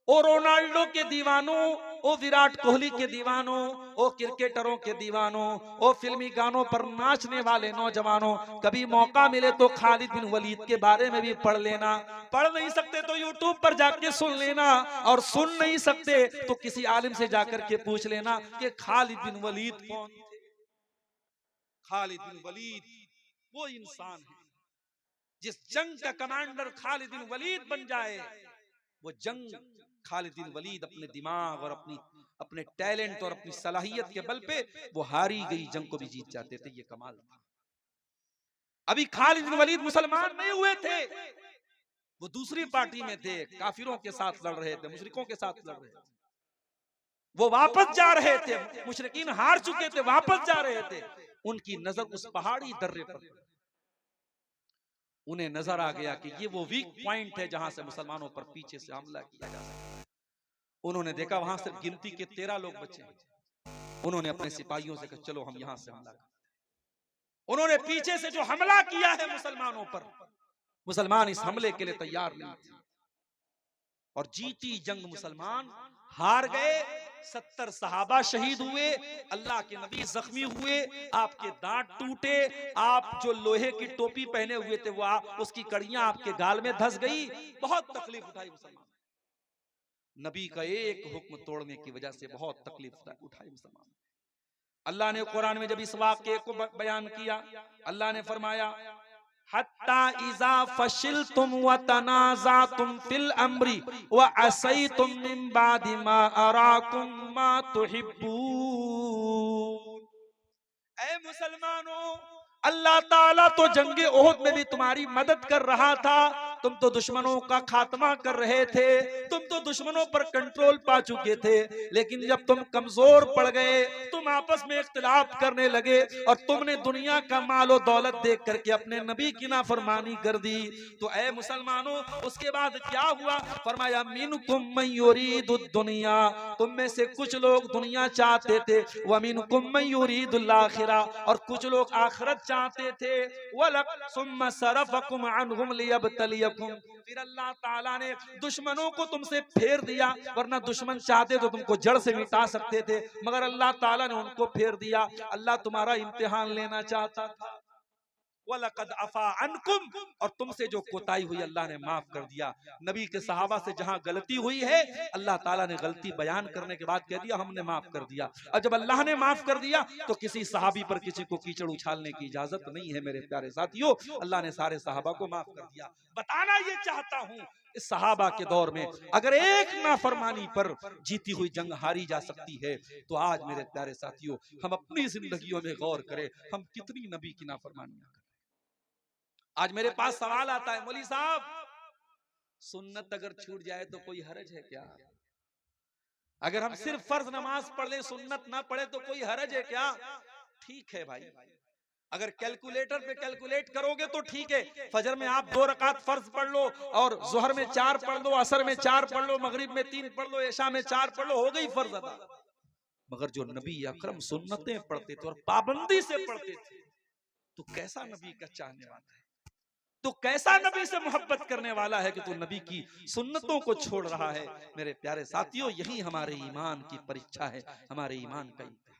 ओ रोनाल्डो के दीवानों, ओ विराट कोहली के दीवानों, ओ क्रिकेटरों के दीवानों, ओ फिल्मी गानों पर नाचने वाले नौजवानों, कभी मौका मिले तो खालिद बिन वलीद के बारे में भी पढ़ लेना। पढ़ नहीं सकते तो यूट्यूब पर जाके सुन लेना, और सुन नहीं सकते तो किसी आलिम से जाकर के पूछ लेना कि खालिद बिन वलीद कौन थे। खालिद बिन वलीद वो इंसान है जिस जंग का कमांडर खालिद बिन वलीद बन जाए, वो जंग खालिद बिन वलीद अपने दिमाग और अपने टैलेंट और अपनी सलाहियत के बल पे वो हारी गई जंग को भी जीत जाते थे। ये कमाल था। अभी खालिद बिन वलीद मुसलमान नहीं हुए थे, वो दूसरी पार्टी में थे, काफिरों के साथ लड़ रहे थे, मुशरिकों के साथ लड़ रहे थे। वो वापस जा रहे थे, मुशरिकीन हार चुके थे, वापस जा रहे थे। उनकी नजर उस पहाड़ी दर्रे पर, उन्हें नजर आ गया कि ये वो वीक पॉइंट है जहां से मुसलमानों पर पीछे से हमला किया जा सकता है। उन्होंने देखा वहां सिर्फ गिनती के 13 लोग बचे। उन्होंने अपने सिपाहियों से कहा चलो हम यहां से हमला करते हैं। उन्होंने पीछे से जो हमला किया है मुसलमानों पर, मुसलमान इस हमले के लिए तैयार नहीं थे और जीती जंग मुसलमान हार गए। 70 सहाबा शहीद हुए, अल्लाह के नबी जख्मी हुए, आपके दांत टूटे, आप जो लोहे की टोपी पहने हुए थे वो उसकी कड़ियां आपके गाल में धस गई। बहुत तकलीफ उठाई मुसलमान, नबी का एक हुक्म तोड़ने की वजह से बहुत तकलीफ उठाई मुसलमान। अल्लाह ने कुरान में जब इस वाक़े को बयान किया, अल्लाह ने फरमाया हत्ता इज़ा फशिलतुम व तनाज़अतुम फिल अम्री व असैतुम मिन बादि मा अराकुम मा तुहिब्बून। ऐ मुसलमानों, अल्लाह ताला तो जंगे ओहद में भी तुम्हारी मदद कर रहा था, तुम तो दुश्मनों का खात्मा कर रहे थे, तुम तो दुश्मनों पर कंट्रोल पा चुके थे, लेकिन जब तुम कमजोर पड़ गए, तुम आपस में इख्तिलाफ करने लगे और तुमने दुनिया का मालो दौलत देख करके अपने नबी की नाफरमानी कर दी। तो ऐ मुसलमानों, उसके बाद क्या हुआ? फरमाया मिनकुम मन युरीदुद दुनिया, तुम में से कुछ लोग दुनिया चाहते थे, व मिनकुम मन युरीदुल आखिरा, और कुछ लोग आखिरत चाहते थे। वलक सुम्मा सरफकुम अनहुम लियब्तलियकुम, फिर अल्लाह ताला ने दुश्मनों को तुमसे फेर दिया, वरना दुश्मन चाहते तो तुमको जड़ से मिटा सकते थे, मगर अल्लाह ताला ने उनको फेर दिया। अल्लाह तुम्हारा इम्तिहान लेना चाहता था। वलक़द अफ़ा अन्कुम, और तुमसे जो कोताही हुई अल्लाह ने माफ कर दिया। नबी के सहाबा से जहां गलती हुई है, अल्लाह ताला ने गलती बयान करने के बाद कह दिया हमने माफ कर दिया। और जब अल्लाह ने माफ कर दिया तो किसी सहाबी पर किसी को कीचड़ उछालने की इजाजत नहीं है। मेरे प्यारे साथियों, अल्लाह ने सारे सहाबा को माफ कर दिया। बताना ये चाहता हूं, इस सहाबा के दौर में अगर एक नाफरमानी पर जीती हुई जंग हारी जा सकती है, तो आज मेरे प्यारे साथियों हम अपनी जिंदगियों में गौर करें, हम कितनी नबी की नाफरमानियां करें। आज मेरे पास सवाल आता है, मौली साहब सुन्नत अगर छूट जाए तो कोई हरज है क्या? अगर हम सिर्फ फर्ज नमाज पढ़ ले, सुन्नत ना पढ़े तो कोई हरज है क्या? ठीक है भाई, अगर कैलकुलेटर पे कैलकुलेट करोगे तो ठीक है। फजर में आप 2 रकात फर्ज पढ़ लो और जोहर में 4 पढ़ लो, असर में 4 पढ़ लो, मगरिब में 3 पढ़ लो, इशा में 4 पढ़ लो, हो गई फर्ज अदा। मगर जो नबी अकरम सुन्नतें पढ़ते थे और पाबंदी से पढ़ते थे, तो कैसा नबी का चाहने वाला है, तो कैसा नबी से मोहब्बत करने वाला है कि तू नबी की सुन्नतों को छोड़ रहा है। मेरे प्यारे साथियों, यही हमारे ईमान की परीक्षा है, हमारे ईमान का इम्तिहान।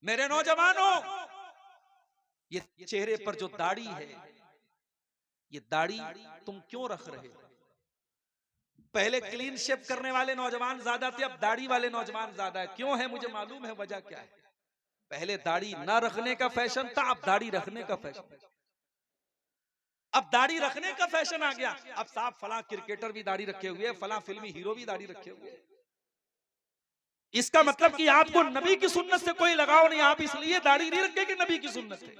मेरे नौजवानों, ये चेहरे पर जो दाढ़ी है, ये दाढ़ी तुम क्यों रख रहे हो? पहले क्लीन शेव करने वाले नौजवान ज्यादा थे, अब दाढ़ी वाले नौजवान ज्यादा है। क्यों है मुझे मालूम है, वजह क्या है? पहले दाढ़ी ना रखने का फैशन था, अब दाढ़ी रखने का फैशन। अब दाढ़ी रखने का फैशन आ गया। अब साहब फला क्रिकेटर भी दाढ़ी रखे हुए, फला फिल्मी हीरो भी दाढ़ी रखे हुए। इसका मतलब कि आपको नबी की सुन्नत से कोई लगाव नहीं, आप इसलिए दाढ़ी नहीं रखे कि नबी की सुन्नत है।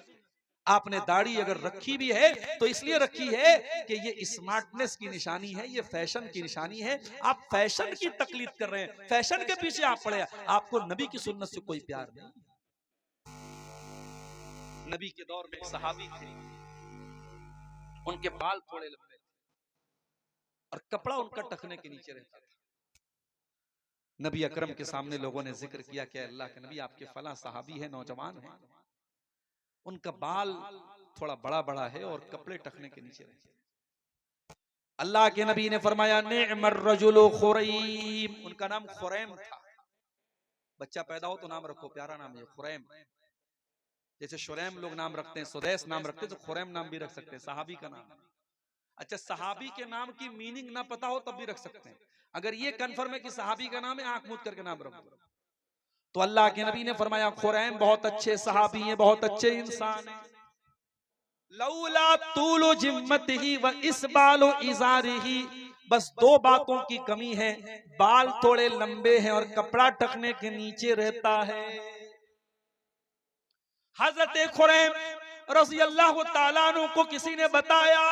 आपने दाढ़ी अगर रखी भी है तो इसलिए रखी है कि ये स्मार्टनेस की निशानी है, ये फैशन की निशानी है। आप फैशन की तकलीद कर रहे हैं, फैशन के पीछे आप पड़े, आपको नबी की सुन्नत से कोई प्यार नहीं। नबी के दौर में सहाबी थे, उनके बाल थोड़े लंबे थे और कपड़ा उनका टखने के नीचे रहता था। नबी अकरम के सामने लोगों ने जिक्र किया कि अल्लाह के नबी आपके फला सहाबी है, नौजवान है, उनका बाल थोड़ा बड़ा बड़ा है और कपड़े टखने के नीचे रहते हैं। अल्लाह के नबी ने फरमाया निअमर रजुलु खुरैम, उनका नाम खुरैम था। बच्चा पैदा हो तो नाम रखो, प्यारा नाम है खुरैम। जैसे शुरैम लोग नाम रखते हैं, सुदैस नाम रखते हैं, तो खुरैम नाम भी रख सकते हैं, सहाबी का नाम। अच्छा, सहाबी के नाम की मीनिंग ना पता हो तब भी रख सकते हैं। अगर ये कंफर्म है कि सहाबी का नाम है, आंख मूंद करके नाम रख दो। तो अल्लाह के नबी ने फरमाया खुरैम बहुत अच्छे सहाबी हैं, बहुत अच्छे इंसान हैं, लौला तूलो जिम्मतिही व इसबालो इजारिही, बस दो बातों की कमी है, बाल थोड़े लंबे हैं और कपड़ा टखने के नीचे रहता है। हजरत खुरैम रज़ी अल्लाह ताला अन्हु को किसी ने बताया,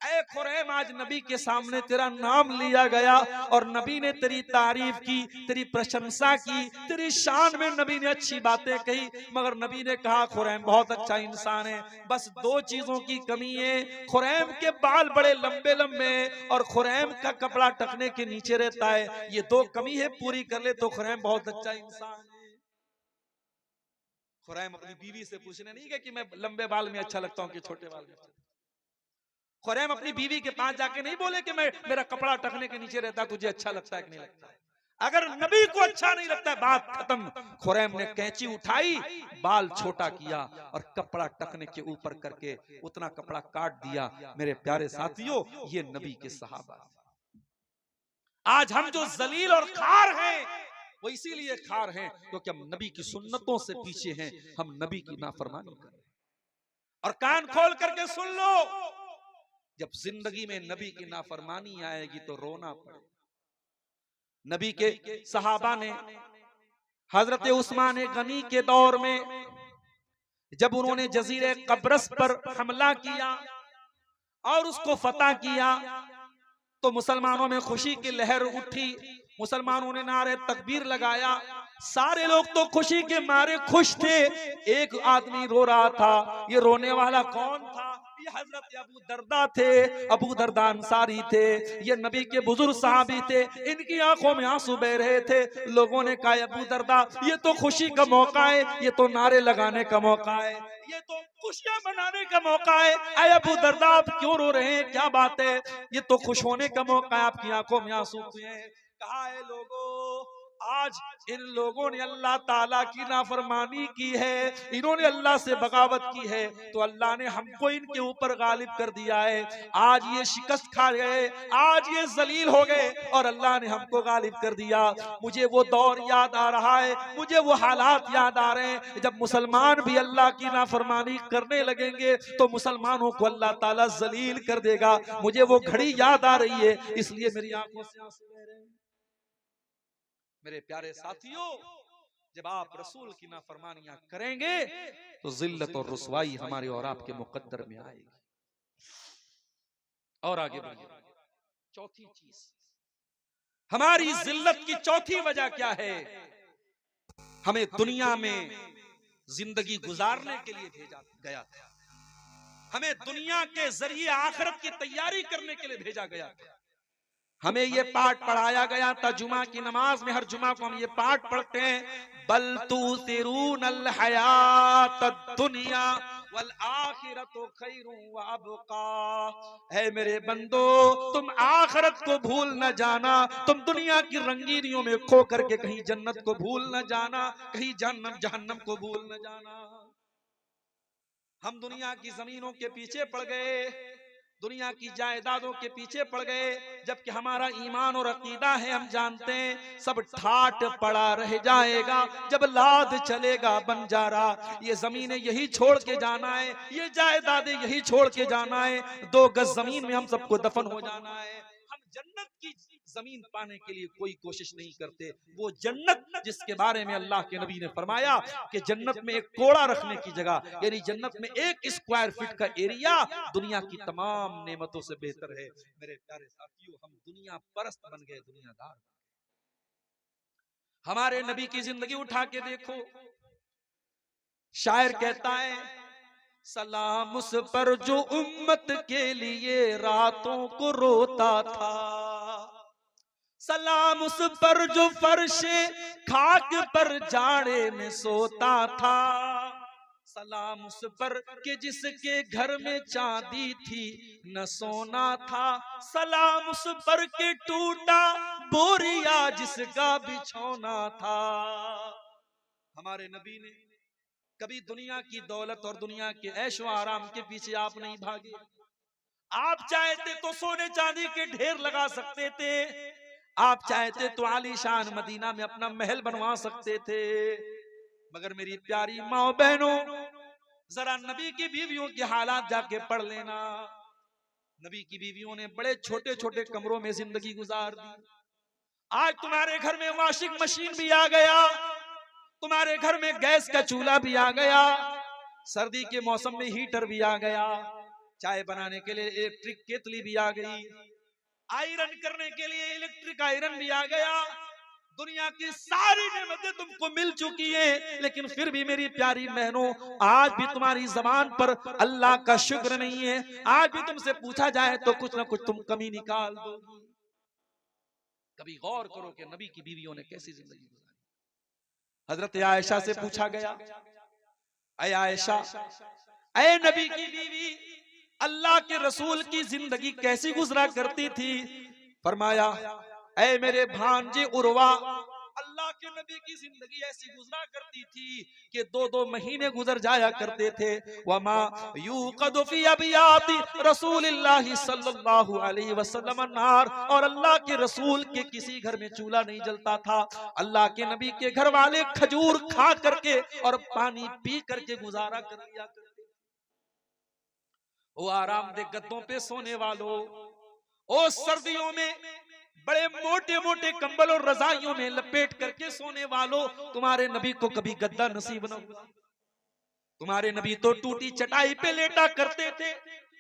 ऐ खुरैम, आज नबी के सामने तेरा नाम लिया गया और नबी ने तेरी तारीफ की, तेरी प्रशंसा की, तेरी शान में नबी ने अच्छी बातें कही, मगर नबी ने कहा खुरैम बहुत अच्छा इंसान है, बस दो चीजों की कमी है, खुरैम के बाल बड़े लंबे लंबे और खुरैम का कपड़ा टखने के नीचे रहता है, ये दो कमी है, पूरी कर ले तो खुरैम बहुत अच्छा इंसान है। खुरैम अपनी बीवी से पूछने नहीं गए कि मैं लंबे बाल में अच्छा लगता हूं कि छोटे बाल में। खुरैम अपनी बीवी के पास जाके नहीं बोले कि मैं मेरा कपड़ा टखने के नीचे रहता, तुझे अच्छा लगता है कि नहीं लगता है। अगर नबी को अच्छा नहीं लगता है, बात खत्म। खुरैम ने कैंची उठाई, बाल छोटा किया और कपड़ा टखने के ऊपर करके उतना कपड़ा काट दिया। मेरे प्यारे साथियों, ये नबी के सहाबा। आज हम जो जलील और खार हैं, वो इसीलिए खार हैं क्योंकि हम नबी की सुन्नतों से पीछे हैं, हम नबी की नाफरमानी कर रहे हैं। और कान खोल करके सुन लो, जब जिंदगी में नबी की नाफरमानी आएगी तो रोना पड़े। नबी के सहाबा ने हजरत उस्मान गनी के दौर में जब उन्होंने जजीरे कब्रस पर हमला किया और उसको फतह किया तो मुसलमानों में खुशी की लहर उठी, मुसलमानों ने नारे तकबीर लगाया, सारे लोग तो खुशी के मारे खुश थे। एक आदमी रो रहा था, ये रोने वाला कौन था? ये हजरत अबू दरदा थे। अबू दरदा अंसारी थे, ये नबी के बुजुर्ग सहाबी थे, इनकी आंखों में आंसू बह रहे थे। लोगों ने कहा अबू दरदा, ये तो खुशी का मौका है, ये तो नारे लगाने का मौका है, ये तो खुशियां मनाने का मौका है। अय अबू दरदा, आप क्यों रो रहे हैं, क्या बात है? ये तो खुश होने का मौका है, आपकी आंखों में आंसू क्यों हैं? कहा है लोगों, आज इन लोगों ने अल्लाह ताला की नाफरमानी की है, इन्होंने अल्लाह से बगावत की है, तो अल्लाह ने हमको इनके ऊपर गालिब कर दिया है। आज ये शिकस्त खा गए, आज ये जलील हो गए और अल्लाह ने हमको गालिब कर दिया। मुझे वो दौर याद आ रहा है, मुझे वो हालात याद आ रहे हैं जब मुसलमान भी अल्लाह की नाफरमानी करने लगेंगे तो मुसलमानों को अल्लाह ताला जलील कर देगा। मुझे वो घड़ी याद आ रही है, इसलिए मेरी आंखों से आंसू बह रहे हैं। मेरे प्यारे साथियों, जब आप रसूल की नाफरमानियां करेंगे तो जिल्लत और रुसवाई हमारे और आपके मुकद्दर में आएगी। और आगे बढ़िए, चौथी चीज, हमारी जिल्लत की चौथी वजह क्या है? हमें दुनिया में जिंदगी गुजारने के लिए भेजा गया था, हमें दुनिया के जरिए आखिरत की तैयारी करने के लिए भेजा गया था। हमें ये पाठ पढ़ाया गया था, जुमा की नमाज में हर जुमा को हम ये पाठ पढ़ते हैं, बल तुसिरूनल हयातद दुनिया वल आखिरतु खैरुन व अबका। है मेरे बंदो, तुम आखिरत को भूल न जाना, तुम दुनिया की रंगीनियों में खो करके कहीं जन्नत को भूल न जाना, कहीं जहन्नम को भूल न जाना। हम दुनिया की जमीनों के पीछे पड़ गए, दुनिया की जायदादों के पीछे पड़ गए, जबकि हमारा ईमान और अकीदा है, हम जानते हैं सब ठाट पड़ा रह जाएगा जब लाद चलेगा बंजारा। ये जमीनें यही छोड़ के जाना है, ये जायदादें यही छोड़ के जाना है, 2 गज जमीन में हम सबको दफन हो जाना है। हम जन्नत की जमीन पाने के लिए कोई कोशिश नहीं करते। वो जन्नत जिसके बारे में अल्लाह के नबी ने फरमाया कि जन्नत में एक कोड़ा रखने की जगह, यानी जन्नत में 1 स्क्वायर फीट का एरिया दुनिया की तमाम नेमतों से बेहतर है। मेरे प्यारे साथियों, हम दुनिया परस्त बन गए, दुनियादार। हमारे नबी की जिंदगी उठा के देखो, शायर कहता है, सलाम उस पर जो उम्मत के लिए रातों को रोता था, सलाम उस पर जो फर्शे खाक पर जाड़े में सोता था, सलाम उस पर कि जिसके घर में चांदी थी न सोना था, सलाम उस पर के टूटा बोरिया जिसका बिछौना था। हमारे नबी ने कभी दुनिया की दौलत और दुनिया के ऐशो आराम के पीछे आप नहीं भागे। आप चाहते तो सोने चांदी के ढेर लगा सकते थे, आप चाहते तो आलीशान मदीना में अपना महल बनवा सकते थे, मगर मेरी प्यारी माँ बहनों, जरा नबी की बीवियों के हालात जाके पढ़ लेना। नबी की बीवियों ने बड़े छोटे छोटे कमरों में जिंदगी गुजार दी। आज तुम्हारे घर में वॉशिंग मशीन भी आ गया, तुम्हारे घर में गैस का चूल्हा भी आ गया, सर्दी के मौसम में हीटर भी आ गया, चाय बनाने के लिए इलेक्ट्रिक केतली भी आ गई, आयरन करने के लिए इलेक्ट्रिक आयरन भी आ गया। दुनिया की सारी नेमतें तुमको मिल चुकी हैं, लेकिन फिर भी मेरी प्यारी बहनों, आज भी तुम्हारी जबान पर अल्लाह का शुक्र नहीं है। आज भी तुमसे पूछा जाए तो कुछ ना कुछ तुम कमी निकाल दो। कभी गौर करो कि नबी की बीवियों ने कैसी जिंदगी गुजारी। हजरत आयशा से पूछा गया, ऐ आयशा, ऐ नबी की बीवी, अल्लाह के रसूल की जिंदगी कैसी गुजरा करती थी? फरमाया, ऐ मेरे भांजे उर्वा, अल्लाह के नबी की जिंदगी ऐसी गुजरा करती थी कि 2-2 महीने गुजर जाया करते थे। वमा यूक़दु फी अबियाति रसूलिल्लाह सल्लल्लाहु अलैहि वसल्लम अन्नार, और अल्लाह के रसूल के किसी घर में चूल्हा नहीं जलता था। अल्लाह के नबी के घर वाले खजूर खा करके और पानी पी करके गुजारा कर लिया करते। वो आरामदेह गद्दों पे सोने वालों, ओ सर्दियों में बड़े मोटे मोटे कंबल और रजाइयों में लपेट करके सोने वालों, तुम्हारे नबी को कभी गद्दा नसीब न हुआ। तुम्हारे नबी तो टूटी चटाई पे लेटा करते थे,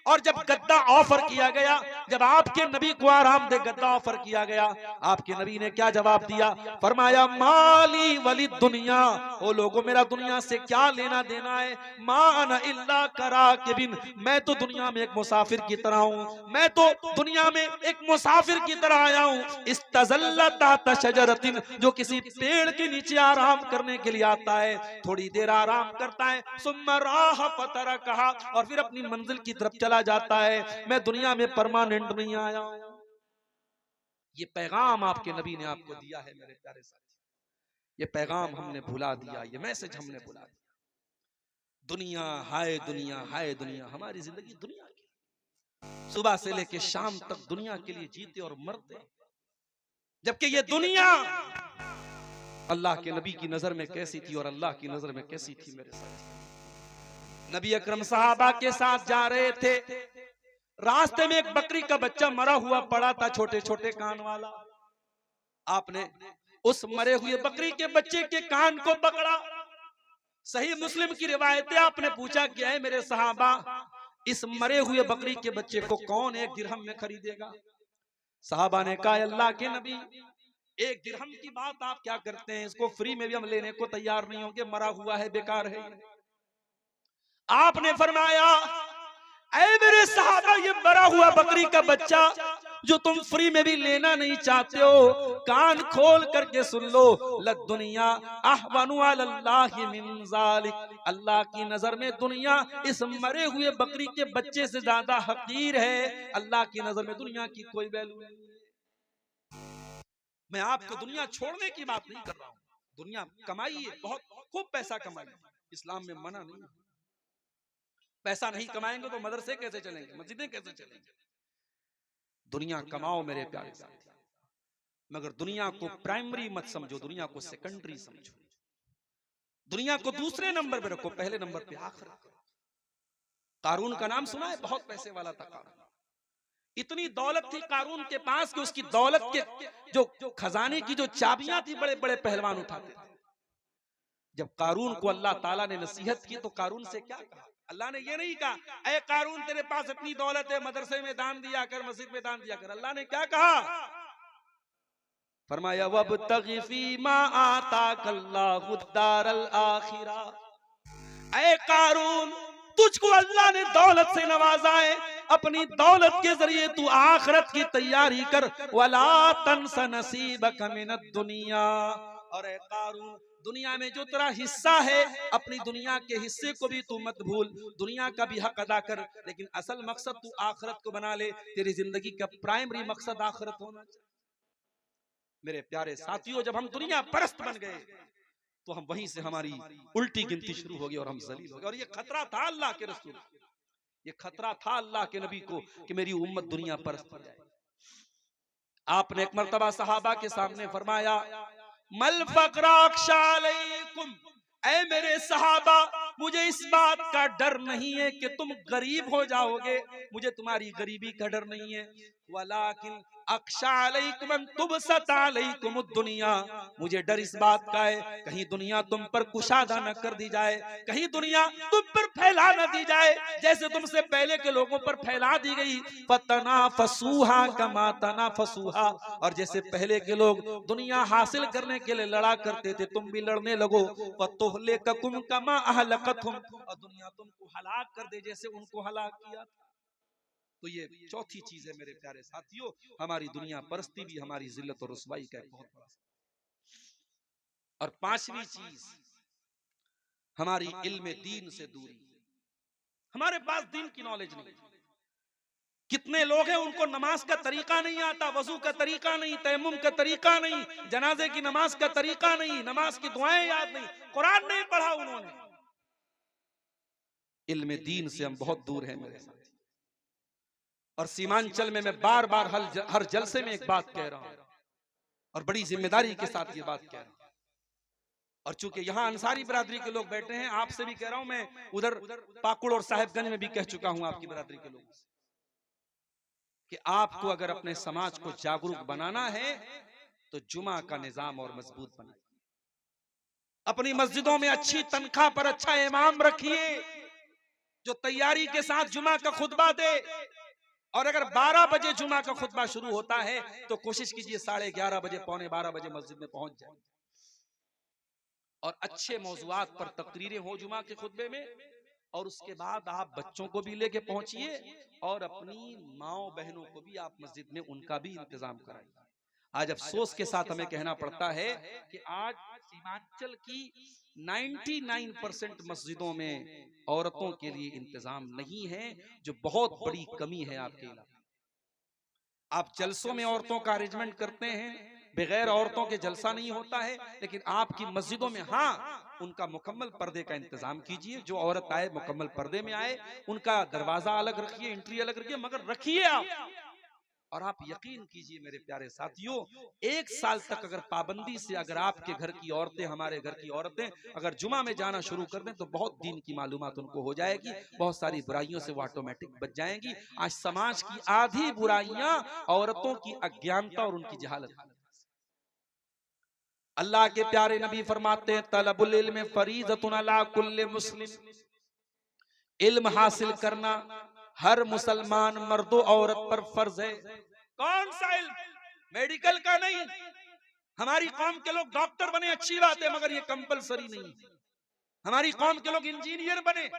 और जब गद्दा ऑफर किया गया, जब आपके नबी को आरामदेह गद्दा ऑफर किया गया, आपके नबी ने क्या जवाब दिया? फरमाया, माली वली दुनिया, ओ लोगों मेरा दुनिया से क्या लेना देना है? मा अना इल्ला कराकिबिन, मैं तो दुनिया में एक मुसाफिर की तरह हूँ, मैं तो दुनिया में एक मुसाफिर की तरह आया हूँ। इस्तज़ल्ला तहत शजरतिन, जो किसी पेड़ के नीचे आराम करने के लिए आता है, थोड़ी देर आराम करता है, सुम्मा राह फतरकहा, और फिर अपनी मंजिल की तरफ चला जाता है। मैं दुनिया में परमानेंट नहीं आया हूं। ये पैगाम आपके नबी ने आपको दिया है मेरे प्यारे साथी, ये पैगाम हमने भुला दिया, ये मैसेज हमने भुला दिया। दुनिया हाय दुनिया, हाय दुनिया, हमारी जिंदगी दुनिया की, सुबह से लेके शाम तक दुनिया के लिए जीते और मरते, जबकि ये दुनिया अल्लाह के नबी की नजर में कैसी थी और अल्लाह की नजर में कैसी थी मेरे साथ। नबी अकरम सहाबा के साथ जा रहे थे, रास्ते में एक बकरी का बच्चा मरा हुआ पड़ा था, छोटे छोटे कान वाला। आपने उस मरे हुए बकरी के बच्चे के कान को पकड़ा। सही मुस्लिम की रिवायत है, आपने पूछा क्या है मेरे सहाबा, इस मरे हुए बकरी के बच्चे को कौन 1 दिरहम में खरीदेगा? सहाबा ने कहा, अल्लाह के नबी, 1 दिरहम की बात आप क्या करते हैं, इसको फ्री में भी हम लेने को तैयार नहीं होंगे, मरा हुआ है, बेकार है। आपने फरमाया, ऐ मेरे सहाबा, ये मरा हुआ बकरी का बच्चा जो तुम फ्री में भी लेना नहीं चाहते हो, कान खोल करके सुन लो, लद्दुनिया अहवनु अलल्लाहि मिन ज़ालिक, अल्लाह की नजर में दुनिया इस मरे हुए बकरी के बच्चे से ज्यादा हकीर है। अल्लाह की नजर में दुनिया की कोई वैल्यू नहीं है। मैं आपको दुनिया छोड़ने की बात नहीं कर रहा हूं, दुनिया कमाइए, बहुत खूब पैसा कमाइए, इस्लाम में मना नहीं। पैसा नहीं कमाएंगे तो मदरसे कैसे चलेंगे, मस्जिदें कैसे चलेंगे? दुनिया कमाओ मेरे प्यारे साथी, मगर दुनिया को प्राइमरी मत समझो, दुनिया को सेकेंडरी समझो, दुनिया को दूसरे नंबर पे रखो, पहले नंबर पे आखिरत करो। कारून का नाम सुना है? बहुत पैसे वाला था कारून, इतनी दौलत थी कारून के पास कि उसकी दौलत के जो खजाने की जो चाबियां थी बड़े बड़े पहलवान उठाते थे। जब कारून को अल्लाह ताला ने नसीहत की तो कारून से क्या कहा? अल्लाह ने ये नहीं कहा, ऐ कारून तेरे पास इतनी दौलत है, मदरसे में दान दिया कर, मस्जिद में दान दिया कर। अल्लाह ने क्या कहा? फरमाया, वब्तगी फीमा आताकल्लाहु दारल आखिरा, ऐ कारून, तुझको अल्लाह ने दौलत से नवाजा है, अपनी दौलत के जरिए तू आखिरत की तैयारी कर। वला तंस नसीबक मिनद दुनिया, और ऐ कारून, दुनिया में जो तेरा हिस्सा है, अपनी दुनिया के हिस्से को भी तू मत भूल, दुनिया का भी हक अदा कर, लेकिन असल मकसद तू आखिरत को बना ले। तेरी जिंदगी का प्राइमरी मकसद आखिरत होना चाहिए। मेरे प्यारे साथियों, जब हम दुनिया परस्त बन गए तो हम वहीं से हमारी उल्टी गिनती शुरू होगी और हम जलील हो गए। और ये खतरा था अल्लाह के रसूल, ये खतरा था अल्लाह के नबी को कि मेरी उम्मत दुनिया परस्त हो जाए। आपने एक मर्तबा सहाबा के सामने फरमाया, मल फकरा अख्शा अलैकुम, ऐ मेरे सहाबा, मुझे इस बात का डर नहीं है कि तुम गरीब हो जाओगे, मुझे तुम्हारी गरीबी का डर नहीं है। वलाकिन अख्शा अलैकुम अन तुबसत अलैकुम दुनिया, मुझे डर इस बात का है कहीं दुनिया तुम पर कुशादा न कर दी जाए, कहीं दुनिया तुम पर फैला न दी जाए जैसे तुमसे पहले के लोगों पर फैला दी गई। फतनाफसूहा कमा तनाफसूहा, और जैसे पहले के लोग दुनिया हासिल करने के लिए लड़ा करते थे तुम भी लड़ने लगो। फतुहलिकुम कमा अहलकतहुम, और दुनिया तुमको हलाक कर दे जैसे उनको हलाक किया। तो ये चौथी चीज है मेरे प्यारे साथियों, हमारी दुनिया परस्ती भी हमारी जिल्लत और रुसवाई का एक बहुत बड़ा। और पांचवी चीज हमारी इल्म दीन से दूरी। हमारे पास दीन की नॉलेज नहीं। कितने लोग हैं उनको नमाज का तरीका नहीं आता, वजू का तरीका नहीं, तयम्मुम का तरीका नहीं, जनाजे की नमाज का तरीका नहीं, नमाज की दुआएं याद नहीं, कुरान नहीं पढ़ा उन्होंने। इल्म दीन से हम बहुत दूर हैं मेरे साथ। और सीमांचल में मैं बार बार हर जलसे में एक बात कह रहा हूं और बड़ी जिम्मेदारी के साथ ये बात कह रहा हूं। और चूंकि यहाँ अंसारी बिरादरी के लोग बैठे हैं, आपसे भी कह रहा हूं, मैं उधर पाकुड़ और साहेबगंज में भी कह चुका हूं आपकी बिरादरी के लोगों से कि आपको अगर अपने समाज को जागरूक बनाना है तो जुमा का निजाम और मजबूत बनाए। अपनी मस्जिदों में अच्छी तनख्वाह पर अच्छा इमाम रखिए जो तैयारी के साथ जुमा का खुतबा दे। और अगर 12 बजे जुमा का खुतबा शुरू होता है तो कोशिश कीजिए 11:30 बजे, पौने 12 बजे मस्जिद में पहुंच जाए। और अच्छे मौजुआत पर तकरीरें हो जुमा के खुतबे में। और उसके बाद आप बच्चों को भी लेके पहुंचिए और अपनी माओ बहनों को भी आप मस्जिद में उनका भी इंतजाम कराइए। आज अफसोस के साथ हमें कहना पड़ता है कि आज सीमांचल की 99% मस्जिदों में औरतों के लिए इंतजाम नहीं है, जो बहुत बड़ी कमी है आपके इलाके। आप जलसों में औरतों का अरेंजमेंट करते हैं, बगैर औरतों के जलसा नहीं होता है, लेकिन आपकी मस्जिदों में हाँ उनका मुकम्मल पर्दे का इंतजाम कीजिए। जो औरत आए मुकम्मल पर्दे में आए, उनका दरवाजा अलग रखिए, एंट्री अलग रखिए, मगर रखिए आप। और आप यकीन कीजिए मेरे प्यारे साथियों, 1 साल तक अगर पाबंदी से अगर आपके घर की औरतें, हमारे घर की औरतें अगर जुमा में जाना शुरू कर दें तो बहुत दीन की मालूमात उनको हो जाएगी, बहुत सारी बुराइयों से वो ऑटोमेटिक बच जाएंगी। आज समाज की आधी बुराइयां औरतों की अज्ञानता और उनकी जहालत। अल्लाह के प्यारे नबी फरमाते हैं तलबुल इल्म फरीज़तुन अला कुल्लि मुस्लिम, इल्म हासिल करना हर मुसलमान मर्दो औरत पर फर्ज है। कौन सा इल्म? मेडिकल का नहीं। हमारी कौम के लोग डॉक्टर बने, अच्छी बात है, मगर ये कंपलसरी नहीं। हमारी कौम के लोग इंजीनियर बने,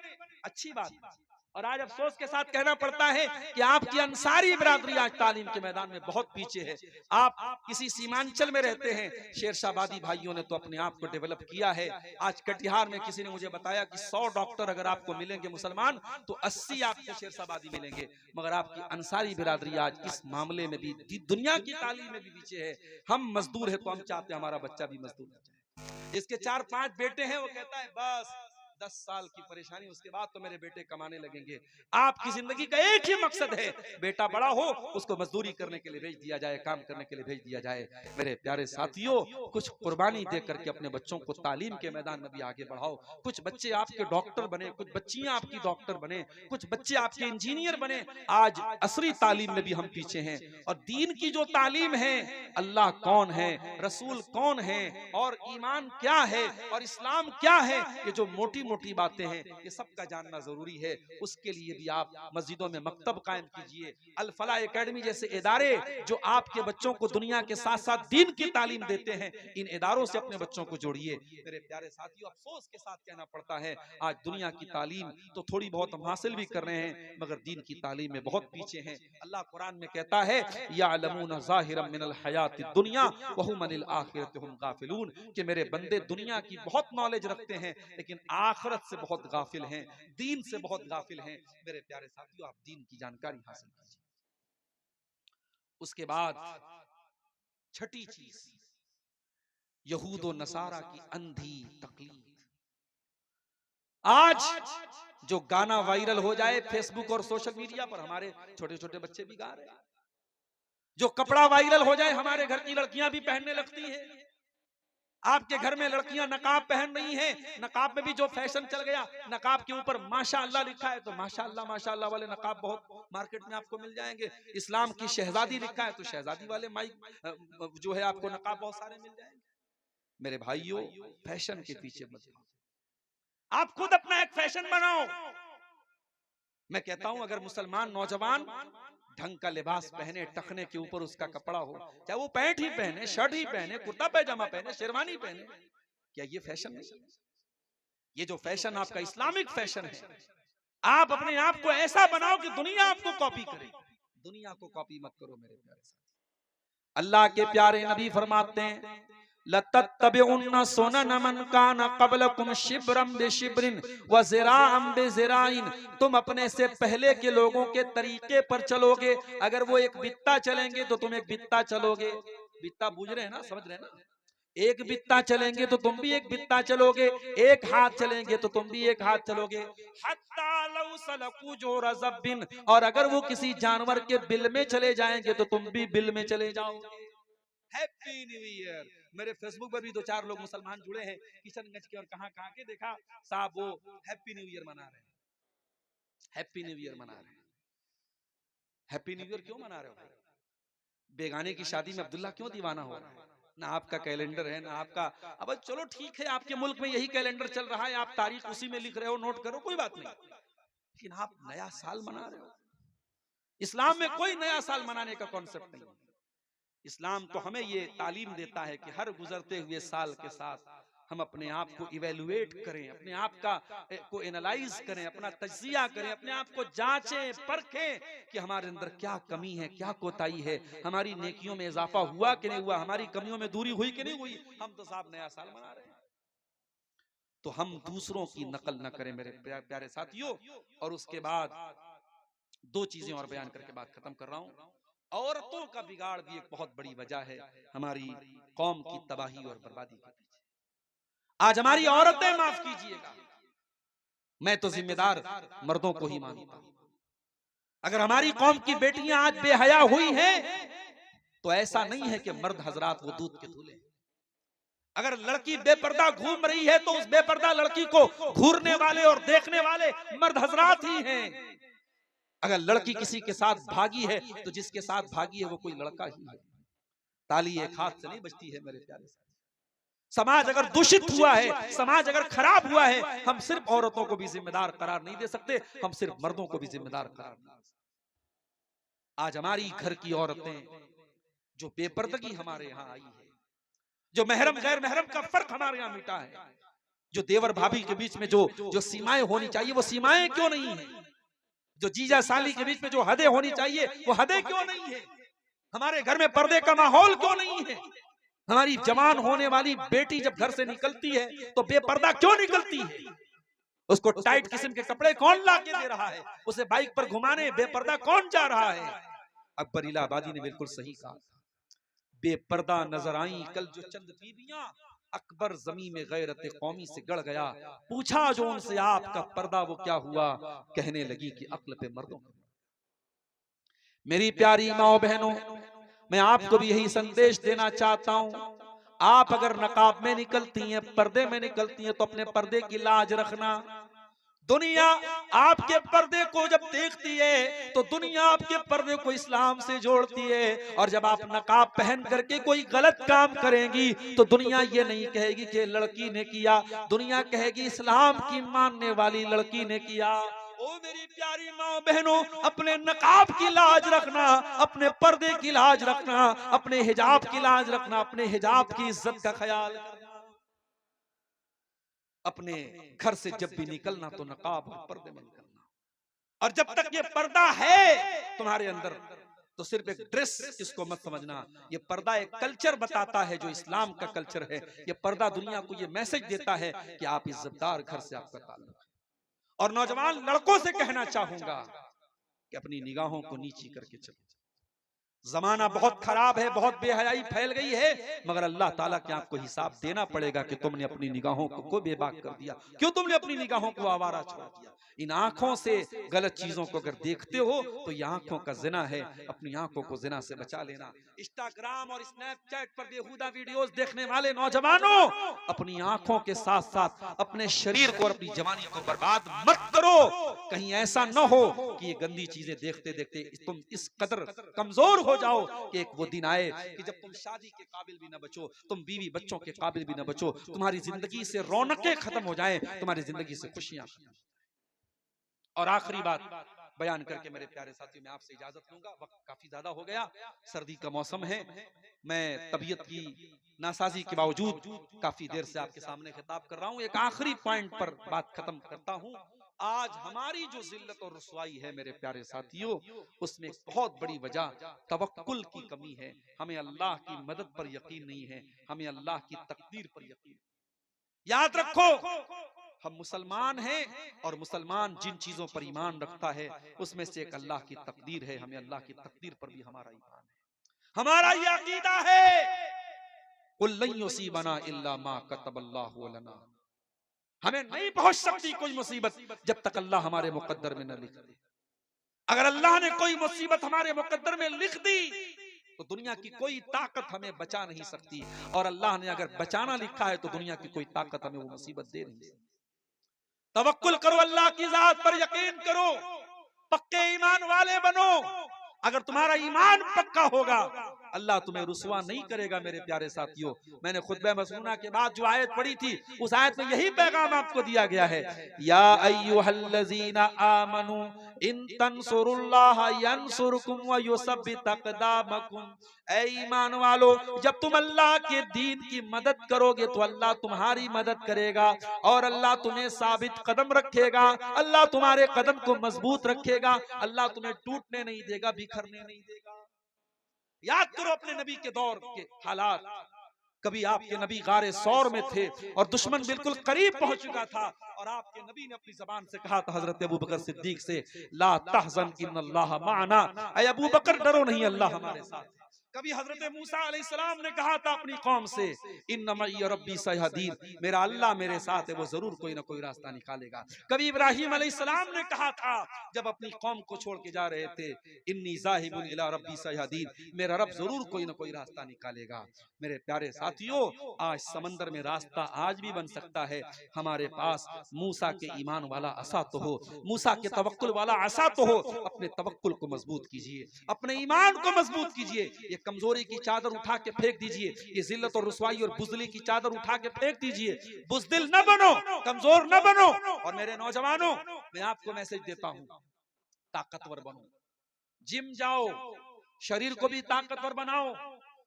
अच्छी बात। और आज अफसोस के साथ कहना पड़ता है कि आपकी अंसारी बिरादरी आज तालीम के मैदान में बहुत पीछे है। आप किसी सीमांचल में रहते हैं, शेरशाबादी भाइयों ने तो अपने आप को डेवलप किया है। आज कटिहार में किसी ने मुझे बताया कि 100 डॉक्टर अगर आपको मिलेंगे मुसलमान तो 80 आपको शेरशाबादी मिलेंगे, मगर आपकी अंसारी बिरादरी आज इस मामले में भी दुनिया की तालीम में भी पीछे है। हम मजदूर है तो हम चाहते हैं हमारा बच्चा भी मजदूर हो जाए। इसके 4-5 बेटे हैं, वो कहता है बस 10 साल की परेशानी, उसके बाद तो मेरे बेटे कमाने लगेंगे। आपकी जिंदगी का एक ही मकसद है, बेटा बड़ा हो उसको मजदूरी करने के लिए भेज दिया जाए, काम करने के लिए भेज दिया जाए। मेरे प्यारे साथियों, कुछ कुर्बानी दे करके अपने बच्चों को तालीम के मैदान में भी आगे बढ़ाओ। कुछ बच्चे आपके डॉक्टर बने, कुछ बच्चियां आपकी डॉक्टर बने, कुछ बच्चे आपके इंजीनियर बने। आज असरी तालीम में भी हम पीछे हैं। और दीन की जो तालीम है, अल्लाह कौन है, रसूल कौन है, और ईमान क्या है, और इस्लाम क्या है, ये जो मोटी मोटी बातें हैं ये सबका जानना जरूरी है। उसके लिए भी आप मस्जिदों में मकतब कायम कीजिए। अल फलाह एकेडमी जैसे इदारे जो आपके बच्चों को दुनिया के साथ साथ दीन की तालीम देते हैं, इन इदारों से अपने बच्चों को जोड़िए। मेरे प्यारे साथियों, अफसोस के साथ कहना पड़ता है आज दुनिया की तालीम तो थोड़ी बहुत हम हासिल भी कर रहे हैं, मगर दीन की तालीम में बहुत पीछे हैं। अल्लाह कुरान में कहता है यालमून ज़ाहिरम मिनल हयातिद दुनिया व हुम अनिल आखिरति हुम गाफिलून, कि मेरे बंदे दुनिया की बहुत नॉलेज रखते हैं लेकिन आखिरत से बहुत गाफिल हैं, दीन से बहुत गाफिल हैं। मेरे प्यारे साथियों, आप दीन की जानकारी हासिल कीजिए। उसके बाद छठी चीज, यहूद और नसारा की अंधी तकलीद। आज जो गाना वायरल हो जाए फेसबुक और सोशल मीडिया पर, हमारे छोटे छोटे बच्चे भी गा रहे हैं। जो कपड़ा वायरल हो जाए हमारे घर की लड़कियां भी पहनने लगती हैं। आपके घर में लड़कियां नकाब पहन रही हैं, नकाब में भी जो फैशन चल गया, नकाब के ऊपर माशाअल्लाह लिखा है तो माशाअल्लाह वाले नकाब बहुत मार्केट में आपको मिल जाएंगे। इस्लाम की शहजादी लिखा है तो शहजादी वाले माइक जो है आपको नकाब बहुत सारे मिल जाएंगे। मेरे भाइयों, फैशन के पीछे मत भागो, आप खुद अपना एक फैशन बनाओ। मैं कहता हूं अगर मुसलमान नौजवान ढंग का लिबास पहने, टखने के ऊपर उसका कपड़ा हो, चाहे वो पैंट ही पहने, शर्ट ही पहने, कुर्ता पैजामा पहने, शेरवानी पहने, क्या ये फैशन नहीं? ये जो फैशन आपका इस्लामिक फैशन है, आप अपने आप को ऐसा बनाओ कि दुनिया आपको कॉपी करे। दुनिया को कॉपी मत करो मेरे प्यारे साथी। अल्लाह के प्यारे नबी फरमाते हैं, लतत्तबिउन्ना सुनन मन कान क़ब्लकुम शिब्रम बिशिब्रिन व ज़िराअम बिज़िराइन। तुम अपने से पहले के लोगों के तरीके पर चलोगे। अगर वो एक बित्ता चलेंगे तो तुम एक बित्ता चलोगे। बित्ता बूझ रहे हैं ना, समझ रहे हैं ना? एक बित्ता चलेंगे तो तुम भी एक बित्ता चलोगे, एक हाथ चलेंगे तो तुम भी एक हाथ चलोगे। हत्ता लौ सलकू जोरा ज़ब्बिन, और अगर वो किसी जानवर के बिल में चले जाएंगे तो तुम भी बिल में चले जाओगे। Happy new year. मेरे फेसबुक पर भी 2-4 लोग मुसलमान जुड़े हैं किशनगंज के और कहां के, देखा साहब वो हैप्पी न्यू ईयर मना रहे हैं। हैप्पी न्यू ईयर मना रहे हैं। हैप्पी न्यू ईयर क्यों मना रहे हो भाई? बेगाने की शादी में अब्दुल्ला क्यों दीवाना हो रहा है? ना आपका कैलेंडर है ना आपका। अब चलो ठीक है, आपके मुल्क में यही कैलेंडर चल रहा है, आप तारीख उसी में लिख रहे हो, नोट करो, कोई बात नहीं, लेकिन आप नया साल मना रहे हो। इस्लाम में कोई नया साल मनाने का कॉन्सेप्ट नहीं। इस्लाम तो हमें ये तालीम देता है कि हर गुजरते हुए साल के साथ हम अपने आप को इवेलुएट करें, अपने आप को एनालाइज करें, अपना तज्जिया करें, अपने आप को जांचें परखें कि हमारे अंदर क्या कमी है, क्या कोताही है, हमारी नेकियों में इजाफा हुआ कि नहीं हुआ, हमारी कमियों में दूरी हुई कि नहीं हुई। हम तो साहब नया साल मना रहे हैं, तो हम दूसरों की नकल न करें मेरे प्यारे साथियों। और उसके बाद 2 चीजें और बयान करके बात खत्म कर रहा हूं। औरतों का बिगाड़ भी एक बहुत बड़ी वजह है हमारी कौम की तबाही और बर्बादी के पीछे। आज हमारी औरतें, माफ कीजिएगा, मैं तो जिम्मेदार मर्दों को ही मानता हूं। अगर हमारी कौम की बेटियां आज बेहया हुई हैं तो ऐसा नहीं है कि मर्द हजरात वो दूध के धुले। अगर लड़की बेपर्दा घूम रही है तो उस बेपर्दा लड़की को घूरने वाले और देखने वाले मर्द हजरात ही हैं। अगर लड़की किसी के साथ भागी है तो जिसके साथ भागी है वो कोई लड़का ही है। ताली एक हाथ से नहीं बजती है मेरे प्यारे साथी। समाज अगर दूषित हुआ है, समाज अगर खराब हुआ है, हम सिर्फ औरतों को भी जिम्मेदार करार नहीं दे सकते, हम सिर्फ मर्दों को भी जिम्मेदार करार नहीं दे सकते। आज हमारी घर की औरतें जो बेपर्दगी हमारे यहाँ आई है, जो महरम गैर महरम का फर्क हमारे यहाँ मिटा है, जो देवर भाभी के बीच में जो सीमाएं होनी चाहिए वो सीमाएं क्यों नहीं है, जो जीजा साली के बीच में जो हदें होनी चाहिए वो हदें क्यों नहीं है, हमारे घर में पर्दे का माहौल क्यों नहीं है। हमारी जवान होने वाली बेटी जब घर से निकलती है तो बेपर्दा क्यों निकलती है? उसको टाइट किस्म के कपड़े कौन ला के दे रहा है? उसे बाइक पर घुमाने बेपर्दा कौन जा रहा है? अकबर इलाहाबादी ने बिल्कुल सही कहा, बेपर्दा नजर आई कल जो चंद बीबियां, अकबर जमी में गैरत कौमी से गड़ गया। पूछा जो उनसे आपका पर्दा वो क्या हुआ? कहने लगी कि अक्ल पे मर्दों। मेरी प्यारी माओ बहनों, मैं आपको भी यही संदेश देना चाहता हूं, आप अगर नकाब में निकलती हैं, पर्दे में निकलती हैं तो अपने पर्दे की लाज रखना। दुनिया आपके पर्दे को जब देखती है तो दुनिया आपके पर्दे को इस्लाम से जोड़ती है, और जब आप नकाब पहन करके कोई गलत काम करेंगी तो दुनिया ये नहीं कहेगी कि लड़की ने किया, दुनिया कहेगी इस्लाम की मानने वाली लड़की ने किया। ओ मेरी प्यारी माँ बहनों, अपने नकाब की लाज रखना, अपने पर्दे की लाज रखना, अपने हिजाब की लाज रखना, अपने हिजाब की इज्जत का ख्याल रखना। अपने घर से जब भी निकलना तो नकाब और पर्दे में निकलना, और जब तक ये पर्दा है तुम्हारे अंदर तो सिर्फ एक ड्रेस इसको मत समझना। ये पर्दा एक कल्चर बताता है जो इस्लाम का कल्चर है। ये पर्दा दुनिया को ये मैसेज देता है कि आप इज्जतदार घर से आपका ताल्लुक है। और नौजवान लड़कों से कहना चाहूंगा कि अपनी निगाहों को नीची करके चलो। जमाना बहुत खराब है, बहुत बेहयाई फैल गई है, मगर अल्लाह ताला के आपको हिसाब देना पड़ेगा कि तुमने अपनी निगाहों को बेबाक कर दिया, क्यों तुमने अपनी निगाहों को आवारा छोड़ दिया। इन आंखों से गलत चीजों को अगर देखते हो तो ये आंखों का जिना है, अपनी आंखों को जिना से बचा लेना। इंस्टाग्राम और स्नैपचैट पर बेहुदा वीडियोस देखने वाले नौजवानों, अपनी आंखों के साथ साथ अपने शरीर को और अपनी जवानी को बर्बाद मत करो। कहीं ऐसा न हो कि ये गंदी चीजें देखते देखते तुम इस कदर कमजोर हो जाओ कि एक वो दिन आए कि जब तुम शादी के काबिल भी न बचो, तुम बीवी बच्चों के काबिल भी न बचो, तुम्हारी जिंदगी से रौनकें खत्म हो जाएं, तुम्हारी जिंदगी से खुशियां। और आखिरी बात बयान करके मेरे प्यारे साथियों, मैं आपसे इजाजत लूंगा, वक्त काफी ज्यादा हो गया, सर्दी का मौसम है, मैं तबीयत की नासाजी के बावजूद काफी देर से आपके सामने खिताब कर रहा हूं। एक आखिरी पॉइंट पर बात खत्म करता हूं। आज हमारी जो जिल्लत और रुसवाई है मेरे प्यारे साथियों, उसमें एक बहुत बड़ी वजह तवक्कुल की कमी है। हमें अल्लाह की मदद पर यकीन नहीं है, हमें अल्लाह की तकदीर पर यकीन। याद रखो, हम मुसलमान हैं और मुसलमान जिन चीजों पर ईमान रखता है उसमें से एक अल्लाह की तकदीर है। हमें अल्लाह की तकदीर पर भी हमारा ईमान है, हमारा ये अकीदा है, कुल लन युसीबना इल्ला मा कतबल्लाहु लना। हमें नहीं पहुंच सकती कोई मुसीबत जब तक अल्लाह हमारे मुकद्दर में न लिख दे। अगर अल्लाह ने कोई मुसीबत हमारे मुकद्दर में लिख दी तो दुनिया की कोई ताकत हमें बचा नहीं सकती, और अल्लाह ने अगर बचाना लिखा है तो दुनिया की कोई ताकत हमें वो मुसीबत दे नहीं सकती। तवक्कुल करो, अल्लाह की जात पर यकीन करो, पक्के ईमान वाले बनो। अगर तुम्हारा ईमान पक्का होगा अल्लाह तुम्हें रुसवा नहीं करेगा। मेरे प्यारे साथियों, मैंने खुतबे मसनूना के बाद जो आयत पढ़ी थी उस आयत में यही पैगाम आपको दिया गया है, या अय्युहल्लज़ीना आमनू इन तंसुरुल्लाह यंसुरकुम व युसब्बित अक़दामकुम। ऐ ईमान वालो, जब तुम अल्लाह के दीन की मदद करोगे तो अल्लाह तुम्हारी मदद करेगा और अल्लाह तुम्हें साबित कदम रखेगा, अल्लाह तुम्हारे कदम को मजबूत रखेगा, अल्लाह तुम्हें टूटने नहीं देगा, बिखरने नहीं देगा। याद करो अपने नबी के दौर के हालात। कभी आपके नबी गारे सौर में थे और दुश्मन बिल्कुल करीब पहुंच चुका था और आपके नबी ने अपनी जबान से कहा था हजरत अबू बकर सिद्दीक से, ला तहज़न इन्नल्लाह माना, ऐ अबू बकर डरो नहीं, अल्लाह हमारे साथ है। कभी हजरत मूसा अलैहिस्सलाम ने कहा था अपनी कौम से, इन्ना मई रब्बी सयहदीन, मेरा अल्लाह मेरे साथ है, वो जरूर कोई ना कोई रास्ता निकालेगा। कभी इब्राहिम अलैहिस्सलाम ने कहा था जब अपनी कौम को छोड़ के जा रहे थे, इन्नी ज़ाहिबुन इला रब्बी सयहदीन, मेरा रब जरूर कोई ना कोई रास्ता निकालेगा। मेरे प्यारे साथियों, आज समंदर में रास्ता आज भी बन सकता है, हमारे पास मूसा के ईमान वाला असा तो हो, मूसा के तवक्कुल वाला असा तो हो। अपने तवक्कुल को मजबूत कीजिए, अपने ईमान को मजबूत कीजिए। ये कमजोरी की चादर उठा के फेंक दीजिए, ये जिल्लत और रुसवाई और बुज़दिली की चादर उठा के फेंक दीजिए। बुज़दिल न बनो, कमजोर न बनो। और मेरे नौजवानों, मैं आपको मैसेज देता हूं, ताकतवर बनो, जिम जाओ, शरीर को भी ताकतवर बनाओ,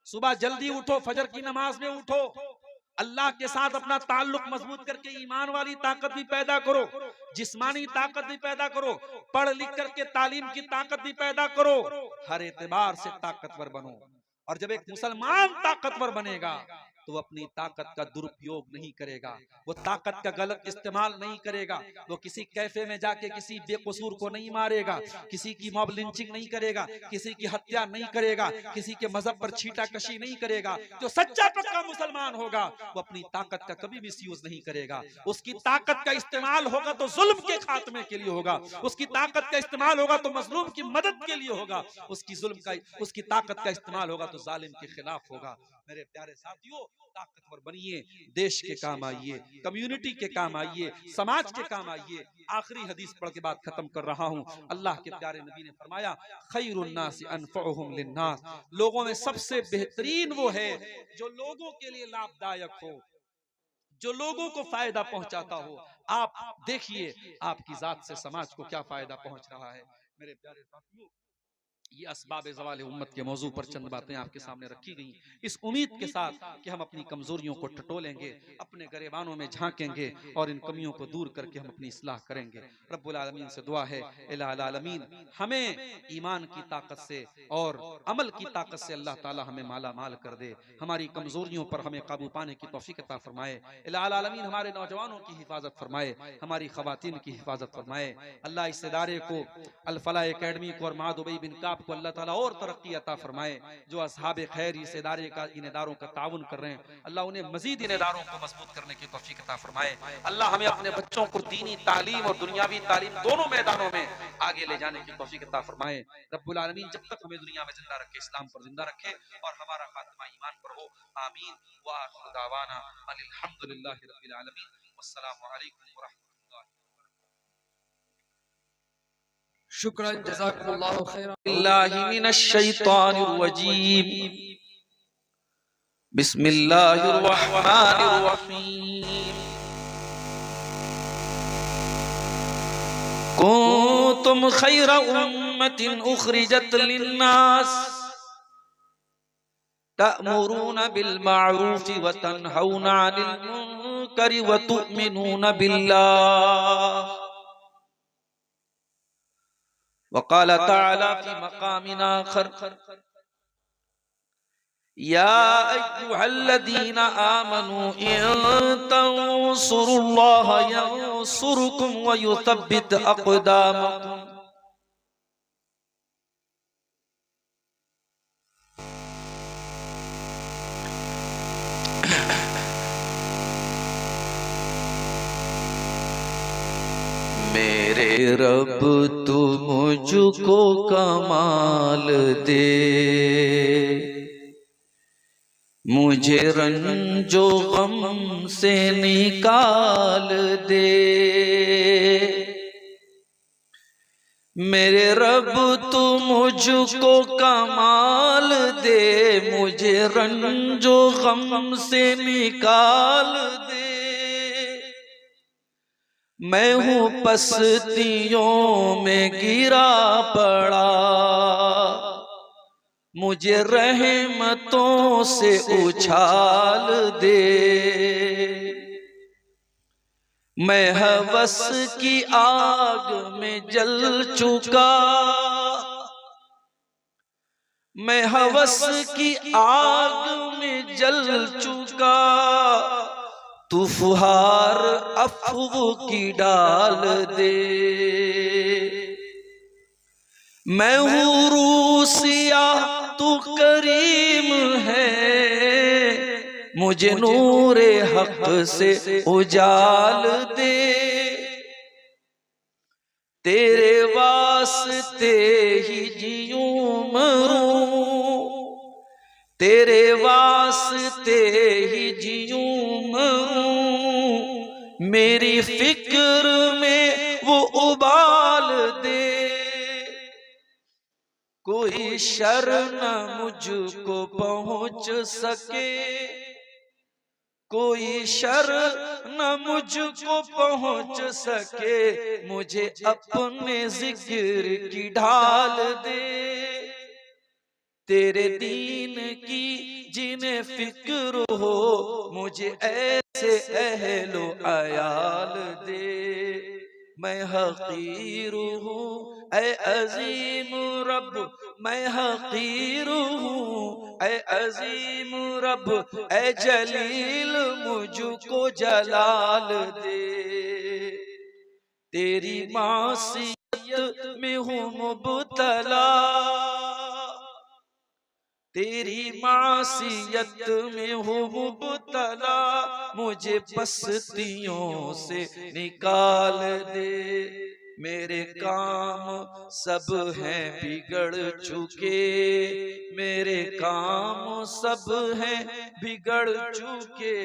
सुबह जल्दी उठो, फजर की नमाज में उठो, अल्लाह के साथ अपना ताल्लुक मजबूत करके ईमान वाली ताकत भी पैदा करो, जिस्मानी ताकत भी पैदा करो, पढ़ लिख करके तालीम की ताकत भी पैदा करो, हर एतबार से ताकतवर बनो। और जब एक मुसलमान ताकतवर बनेगा तो वो अपनी ताकत का दुरुपयोग नहीं करेगा, वो ताकत का गलत इस्तेमाल नहीं करेगा, वो किसी कैफे में जाके किसी बेकसूर को नहीं मारेगा, किसी की मॉब लिंचिंग नहीं करेगा, किसी की हत्या नहीं करेगा, किसी के मजहब पर छीटाकशी नहीं करेगा। जो सच्चा पक्का मुसलमान होगा वो अपनी ताकत का कभी मिसयूज नहीं करेगा। उसकी ताकत का इस्तेमाल होगा तो जुल्म के खात्मे के लिए होगा, उसकी ताकत का इस्तेमाल होगा तो मजलूम की मदद के लिए होगा, उसकी ताकत का इस्तेमाल होगा तो जालिम के खिलाफ होगा। मेरे प्यारे साथियों, ताकतवर बनिए, देश के काम आइए, कम्युनिटी के काम आइए, समाज के काम आइए। आखिरी हदीस पढ़ के बात खत्म कर रहा हूं। अल्लाह के प्यारे नबी ने फरमाया, खैरुन नासी अनफउहुम लिन्नास, लोगों में सबसे बेहतरीन वो है जो लोगों के लिए लाभदायक हो, जो लोगों को फायदा पहुंचाता हो। आप देखिए आपकी जात से समाज को क्या फायदा पहुंच रहा है। मेरे प्यारे साथियों, ये असबाब ज़वाल उम्मत के मौजू पर चंद बातें आपके सामने रखी गई, इस उम्मीद के साथ कि हम अपनी कमजोरियों को टटोलेंगे, अपने गरेबानों में झांकेंगे और इन कमियों को दूर करके हम अपनी इस्लाह करेंगे। रब्बुल आलमीन से दुआ है, इलाही आलमीन हमें ईमान की ताकत से और अमल की ताकत से अल्लाह ताला हमें माला माल कर दे, हमारी कमजोरियों पर हमें काबू पाने की तौफीक अता फरमाए। इलाही आलमीन हमारे नौजवानों की हिफाजत फरमाए, हमारी खवातीन की हिफाजत फरमाए। अल्लाह इस इदारे को, अल फलाह एकेडमी को और माद उबई बिन काब आपको अल्लाह ताला और तरक्की अता फरमाए। जो असहाब खैर इस इदारे का इन इदारों का ताउन कर रहे हैं, अल्लाह उन्हें मजीद इन इदारों को मजबूत करने की तौफीक अता फरमाए। अल्लाह हमें अपने बच्चों को दीनी तालीम और दुनियावी तालीम दोनों मैदानों में आगे ले जाने की तौफीक अता फरमाए। रब्बुल आलमीन जब तक हमें दुनिया में जिंदा रखे, इस्लाम पर जिंदा रखे और हमारा खात्मा ईमान पर हो। आमीन व आखिरु दावाना अनिल हम्दुलिल्लाहि रब्बिल आलमीन। वस्सलामु अलैकुम व रहमतुल्लाहि। शुक्रान जज़ाकुमुल्लाहु खैरन। बिल्लाहि मिनश शैतानिर रजीम। बिस्मिल्लाहिर रहमानिर रहीम। कुंतुम खैरा उम्मतिन उखरिजत लिन्नास तअमुरूना बिल मारूफ व तनहौना अनिल मुनकर व तु'मिनूना बिल्लाह। वक़ाल तआला फी मक़ामिन आखर या अय्युहल्लज़ीना आमनू इन तंसुरुल्लाह यंसुरकुम व युथब्बित अक़दामकुम। मेरे रब तू मुझको कमाल दे, मुझे रंजो गम से निकाल दे। मेरे रब तू मुझको कमाल दे, मुझे रंजो गम से निकाल दे। मैं हूँ पस्तियों में गिरा पड़ा, मुझे रहमतों से उछाल दे। मैं हवस की आग में जल चुका, मैं हवस की आग में जल चुका। तू फुहार अफ़्व की डाल दे। मैं हूँ रूसिया तू करीम है, मुझे नूरे हक से उजाल दे। तेरे वास्ते ही जीऊं मरूं, तेरे वास्ते ही जीऊं मरूं। मेरी फिक्र में वो उबाल दे। कोई शर न मुझको पहुंच सके, कोई शर न मुझको पहुंच सके। मुझे अपने जिक्र की ढाल दे। तेरे दीन की जिन्हें फिक्र हो, मुझे ऐसे अहलो अयाल दे। मैं हकीर हूँ ऐ अजीम रब, मैं हकीर हूँ ऐ अजीम रब, ऐ जलील मुझको जलाल दे। तेरी मासियत में हूँ मुब्तला, तेरी मासियत में हूँ मुब्तला। मुझे पस्तियों से निकाल दे। मेरे काम सब हैं बिगड़ चुके, मेरे काम सब हैं बिगड़ चुके।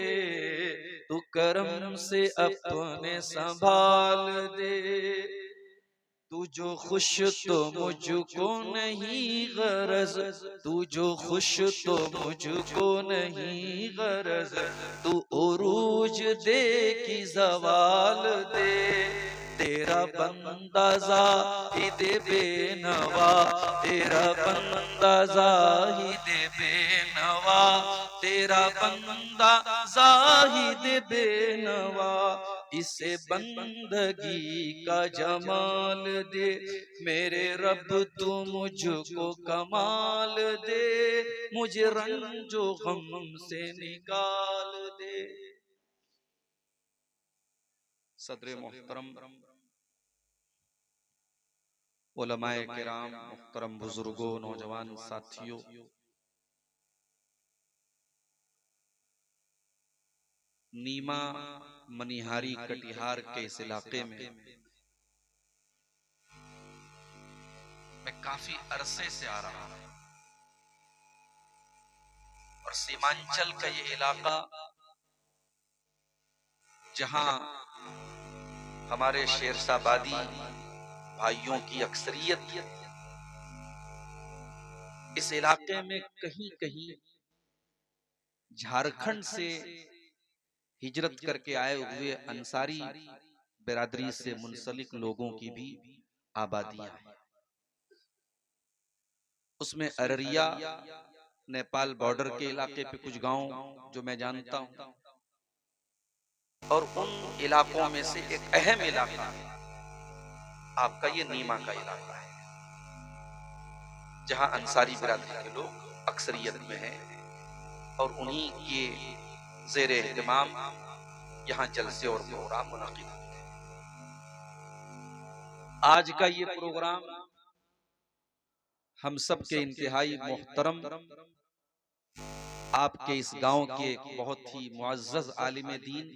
तू करम से अपने संभाल दे। तू जो खुश तो मुझको नहीं गरज, तू जो खुश तो मुझको नहीं गरज। तू उरूज दे कि ज़वाल दे। तेरा बंदा ज़ाहिद बेनवा, तेरा बंदा ज़ाहिद बेनवा, तेरा बंदा ज़ाहिद बेनवा। इसे बंदगी का जमाल दे। मेरे रब तू मुझको कमाल दे, मुझे रंजो गम से निकाल दे। सदर मोहतरम उलमाए किराम, मुहतरम बुजुर्गों, नौजवान साथियों, नीमा मनिहारी कटिहार के इस इलाके में मैं काफी अरसे से आ रहा हूं और सीमांचल का ये इलाका जहां हमारे शेरशाबादी भाइयों की अक्सरियत, इस इलाके में कहीं कहीं झारखंड से हिजरत करके आए हुए अंसारी बिरादरी से मुंसलिक लोगों की भी आबादियां हैं। उसमें अररिया नेपाल बॉर्डर के इलाके पे कुछ गांव जो मैं जानता हूं, और उन इलाकों में से एक अहम इलाका आपका ये नीमा का इलाका है, जहां अंसारी बिरादरी के लोग अक्सरियत में हैं और उन्हीं के ज़ेरे इत्माम यहाँ जलसे और प्रोग्राम मुनाकिद होते हैं। आज का ये प्रोग्राम हम सब के इंतहाई मोहतरम आपके इस गांव के एक बहुत ही मुअज़्ज़ज़ आलिम दीन,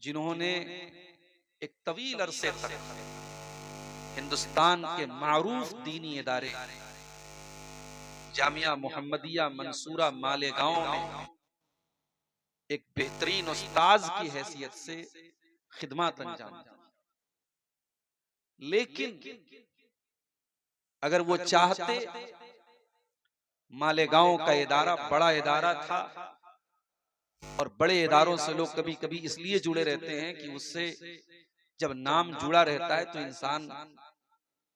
जिन्होंने एक तवील अरसे तक हिंदुस्तान के मारूफ दीनी इदारे जामिया मोहम्मदिया मंसूरा मालेगांव में एक बेहतरीन उस्ताज की हैसियत से खिदमत अंजाम दी। लेकिन अगर वो चाहते, मालेगांव का इदारा बड़ा इदारा था और बड़े इदारों से लोग कभी कभी इसलिए जुड़े रहते हैं कि उससे जब नाम जुड़ा रहता है तो इंसान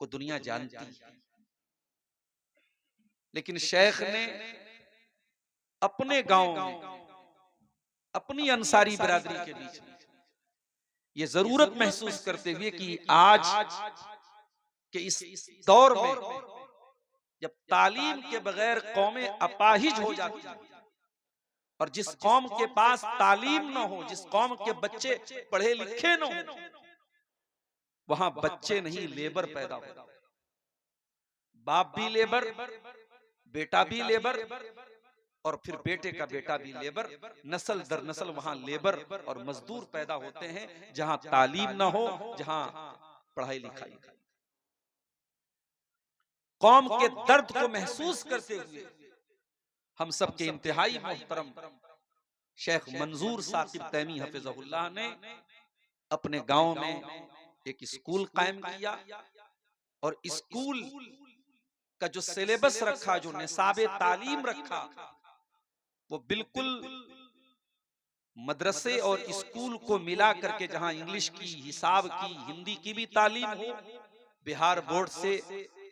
को दुनिया जानती है। लेकिन शेख ने अपने गांव में अपनी अंसारी बिरादरी के बीच में ये जरूरत महसूस करते हुए कि आज के इस दौर में जब तालीम के बगैर कौमें अपाहिज हो जाती हैं, और जिस कौम के पास तालीम न हो, जिस कौम के बच्चे पढ़े लिखे न हो, वहां बच्चे नहीं लेबर पैदा हो, बाप भी लेबर, बेटा भी लेबर, और फिर बेटे का बेटा भी लेबर, नस्ल दर नस्ल वहां लेबर और मजदूर पैदा होते हैं, जहां तालीम ना हो, जहां पढ़ाई लिखाई। कौम के दर्द को महसूस करते हुए हम सब के इंतहाई मोहतरम शेख मंजूर साकिब तैमी हफिज़हुल्लाह ने अपने गांव में एक स्कूल कायम किया, और स्कूल का जो सिलेबस रखा, जो निसाबे तालीम रखा, वो बिल्कुल मदरसे और स्कूल को मिला करके, जहां इंग्लिश की, हिसाब की, हिंदी की भी तालीम हो, बिहार बोर्ड से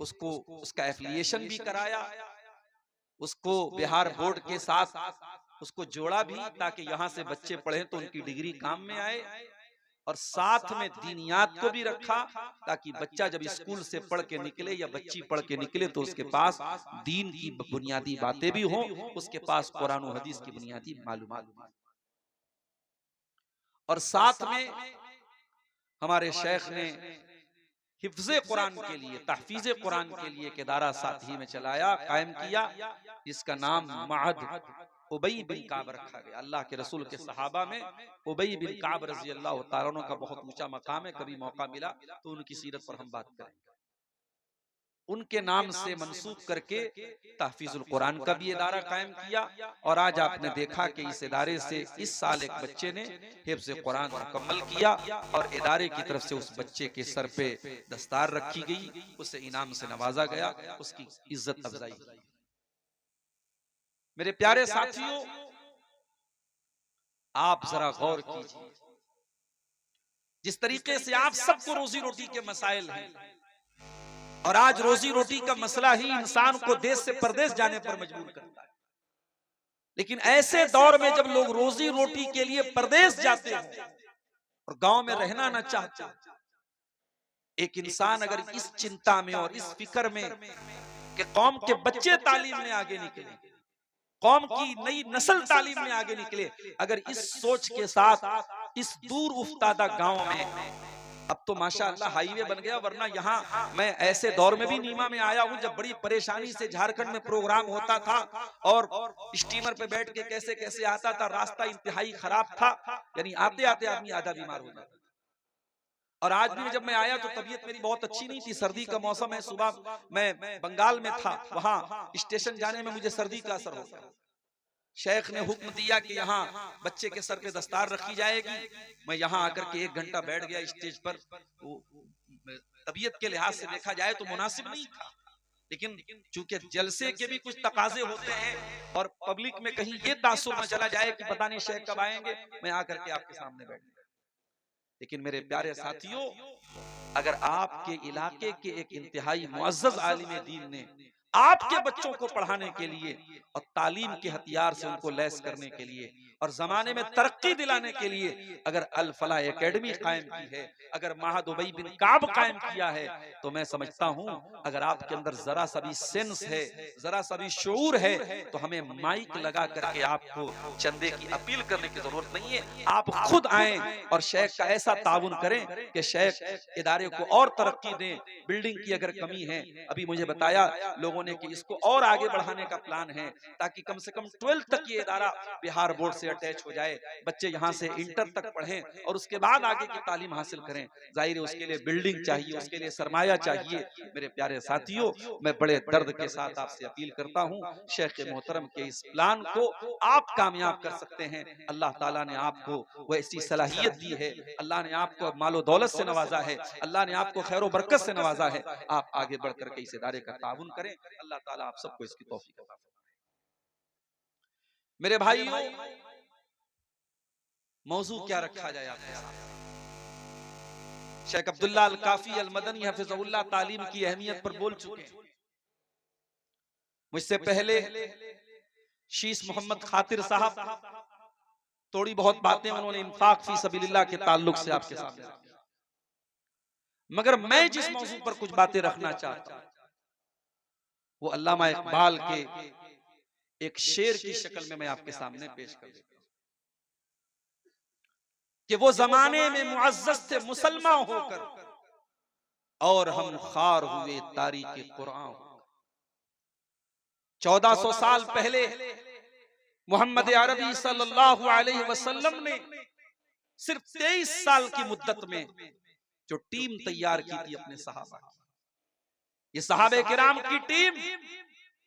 उसको उसका एफिलिएशन भी कराया, उसको बिहार बोर्ड के साथ उसको जोड़ा भी, ताकि यहां से बच्चे पढ़े तो उनकी डिग्री काम में आए, और साथ में दीनियात को भी रखा, ताकि बच्चा जब स्कूल से पढ़ के निकले या बच्ची पढ़ के निकले तो उसके पास दीन की बुनियादी बातें भी हों, उसके पास कुरान और हदीस की बुनियादी मालूमात भी। और साथ में हमारे शेख ने हिफ्ज़े कुरान के लिए, तहफीज़े कुरान के लिए एक इदारा साथ ही में चलाया, कायम किया, जिसका नाम महद उबई बिन काब रखा गया। अल्लाह के रसूल के सहाबा में उबई बिन काब रज़ी अल्लाह तआला अन्हु का बहुत ऊंचा मकाम है, कभी मौका मिला तो उनकी सीरत पर हम बात करेंगे। उनके नाम से मंसूब करके तहफीजुल कुरान का भी इदारा कायम किया, और आज आपने देखा कि इस इदारे से इस साल एक बच्चे ने हिफ्ज़ कुरान मुकम्मल किया, और इदारे की तरफ से उस बच्चे के सर पे दस्तार रखी गई, उसे इनाम से नवाजा गया, उसकी इज्जत अफजाई। मेरे प्यारे साथियों, आप जरा गौर कीजिए, जिस तरीके से आप सबको रोजी रोटी के मसाइल हैं, और आज रोजी रोटी का मसला ही इंसान को देश से परदेश जाने पर मजबूर करता है। लेकिन ऐसे दौर में जब लोग रोजी रोटी के लिए परदेश जाते हैं और गांव में रहना न चाहते, एक इंसान अगर इस चिंता में और इस फिक्र में कि कौम के बच्चे तालीम में आगे निकले, कौम की नई नस्ल तालीम में आगे निकले, अगर इस सोच के साथ इस दूर उफ्तादा गांव में अब तो माशाअल्लाह हाईवे बन गया, वरना यहाँ मैं ऐसे दौर में भी नीमा में आया हूँ जब बड़ी परेशानी से झारखंड में प्रोग्राम होता था और स्टीमर पे बैठ के कैसे कैसे आता था, रास्ता इंतहाई खराब था, यानी आते आते आदमी आधा बीमार हो जाता। और आज भी जब मैं आया तो तबीयत मेरी बहुत अच्छी नहीं थी, सर्दी का मौसम है, सुबह मैं बंगाल में था, वहां स्टेशन जाने में मुझे सर्दी का असर हो गया। शेख ने हुक्म दिया कि यहाँ बच्चे के सर पे दस्तार रखी जाएगी। मैं यहाँ आकर के 1 घंटा बैठ गया स्टेज पर। तबीयत के लिहाज से देखा जाए तो मुनासिब नहीं था, लेकिन चूंकि जलसे के भी कुछ तकाजे होते हैं और पब्लिक में कहीं ये तासुर न चला जाए कि पता नहीं शेख कब आएंगे, मैं आकर के आपके सामने बैठ गया। लेकिन मेरे प्यारे साथियों, अगर आपके इलाके के एक इंतहाई मुअज़्ज़ज़ आलिम दीन ने आपके बच्चों को पढ़ाने के लिए और तालीम के हथियार से उनको लैस करने के लिए और जमाने में तरक्की दिलाने के लिए अगर अल फलाह एकेडमी कायम की है, अगर महद उबई बिन काब कायम किया है, तो मैं समझता हूं अगर आपके अंदर जरा सा भी सेंस है, जरा सा भी शऊर है, तो हमें माइक लगा करके आपको चंदे की अपील करने की जरूरत नहीं है। आप खुद आएं और शेख का ऐसा ताउन करें कि शेख इदारे को और तरक्की दें। बिल्डिंग की अगर कमी है, अभी मुझे बताया लोगों ने कि इसको और आगे बढ़ाने का प्लान है, ताकि कम से कम 12th तक ये इदारा बिहार बोर्ड से अटैच हो जाए, बच्चे यहाँ से इंटर तक पढ़ें और उसके बाद आगे की तालीम हासिल करें। जाहिर है उसके लिए बिल्डिंग चाहिए, उसके लिए सरमाया चाहिए। मेरे प्यारे साथियों, मैं बड़े दर्द के साथ आपसे अपील करता हूँ, शेख मोहतरम के इस प्लान को आप कामयाब कर सकते हैं। अल्लाह ताला ने आपको वो ऐसी सलाहियत दी है, अल्लाह ने आपको मालो दौलत से नवाजा है, अल्लाह ने आपको खैर बरकत से नवाजा है। आप आगे बढ़ करके इस इदारे का ताउन करें। अल्लाह ताला आप सबको इसकी तौफीक अता फरमाए। मेरे भाइयों, मौजू क्या रखा जाए आपके सामने? शेख अब्दुल्ला अल काफी अल मदनी हफिज़हुल्लाह तालीम की अहमियत पर बोल चुके हैं। मुझसे पहले शीश मोहम्मद खातिर साहब थोड़ी बहुत बातें उन्होंने इंफाक फी सबीलिल्लाह के ताल्लुक से आपके सामने रखी, मगर मैं जिस मौजू पर कुछ बातें रखना चाहता हूं वो अल्लामा इकबाल के एक शेर की शक्ल में मैं आपके सामने पेश कर देता हूं कि वो जमाने में मुअज़्ज़ज़ थे मुसलमान होकर और हम खार हुए तारीक़ कुरान। 1400 साल पहले मोहम्मद अरबी सल्लल्लाहु अलैहि वसल्लम ने सिर्फ 23 साल की मुद्दत में जो टीम तैयार की थी अपने सहाबा की, ये सहाबे किराम की टीम